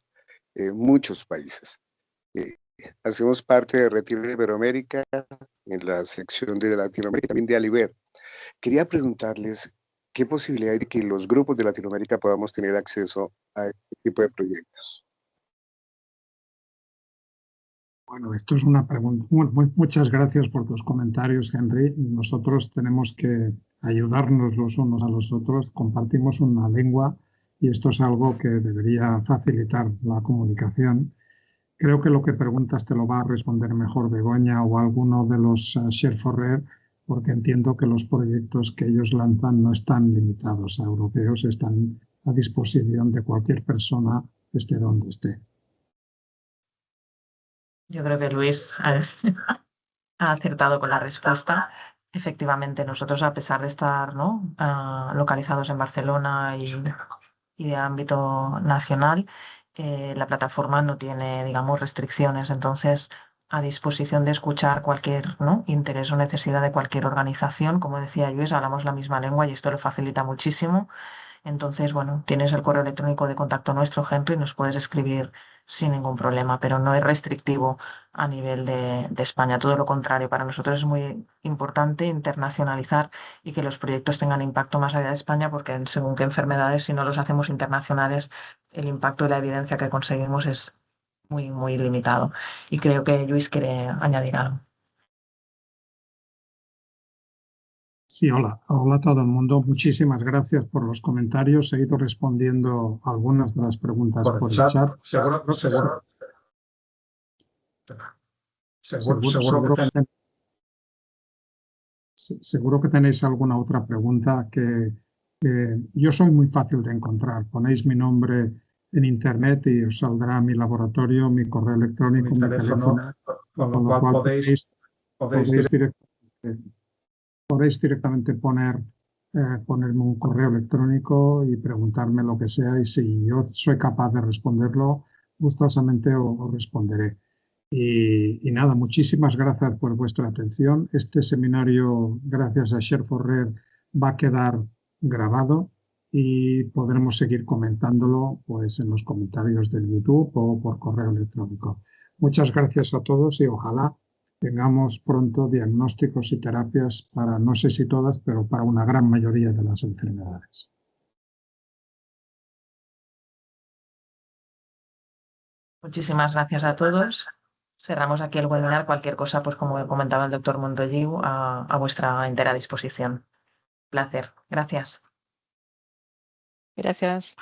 en muchos países. Hacemos parte de Retiro Iberoamérica, en la sección de Latinoamérica, también de Aliber. Quería preguntarles qué posibilidad hay de que los grupos de Latinoamérica podamos tener acceso a este tipo de proyectos. Bueno, esto es una pregunta. Muchas gracias por tus comentarios, Henry. Nosotros tenemos que ayudarnos los unos a los otros. Compartimos una lengua y esto es algo que debería facilitar la comunicación. Creo que lo que preguntas te lo va a responder mejor Begoña o alguno de los Share for, porque entiendo que los proyectos que ellos lanzan no están limitados a europeos, están a disposición de cualquier persona, esté donde esté. Yo creo que Luis ha acertado con la respuesta. Efectivamente, nosotros, a pesar de estar, ¿no?, localizados en Barcelona y de ámbito nacional, la plataforma no tiene, digamos, restricciones. Entonces, a disposición de escuchar cualquier, ¿no?, interés o necesidad de cualquier organización. Como decía Luis, hablamos la misma lengua y esto lo facilita muchísimo. Entonces, bueno, tienes el correo electrónico de contacto nuestro, Henry, nos puedes escribir sin ningún problema, pero no es restrictivo a nivel de España. Todo lo contrario, para nosotros es muy importante internacionalizar y que los proyectos tengan impacto más allá de España, porque según qué enfermedades, si no los hacemos internacionales, el impacto y la evidencia que conseguimos es muy, muy limitado. Y creo que Luis quiere añadir algo. Sí, hola a todo el mundo. Muchísimas gracias por los comentarios. He ido respondiendo a algunas de las preguntas por el chat. Seguro que tenéis alguna otra pregunta que yo soy muy fácil de encontrar. Ponéis mi nombre en internet y os saldrá mi laboratorio, mi correo electrónico, mi teléfono, con lo cual podéis directamente ponerme un correo electrónico y preguntarme lo que sea, y si yo soy capaz de responderlo, gustosamente os responderé. Y nada, muchísimas gracias por vuestra atención. Este seminario, gracias a Share4Rare, va a quedar grabado y podremos seguir comentándolo, pues, en los comentarios del YouTube o por correo electrónico. Muchas gracias a todos y ojalá tengamos pronto diagnósticos y terapias para, no sé si todas, pero para una gran mayoría de las enfermedades. Muchísimas gracias a todos. Cerramos aquí el webinar. Cualquier cosa, pues como comentaba el doctor Montoyiu, a vuestra entera disposición. Placer. Gracias. Gracias.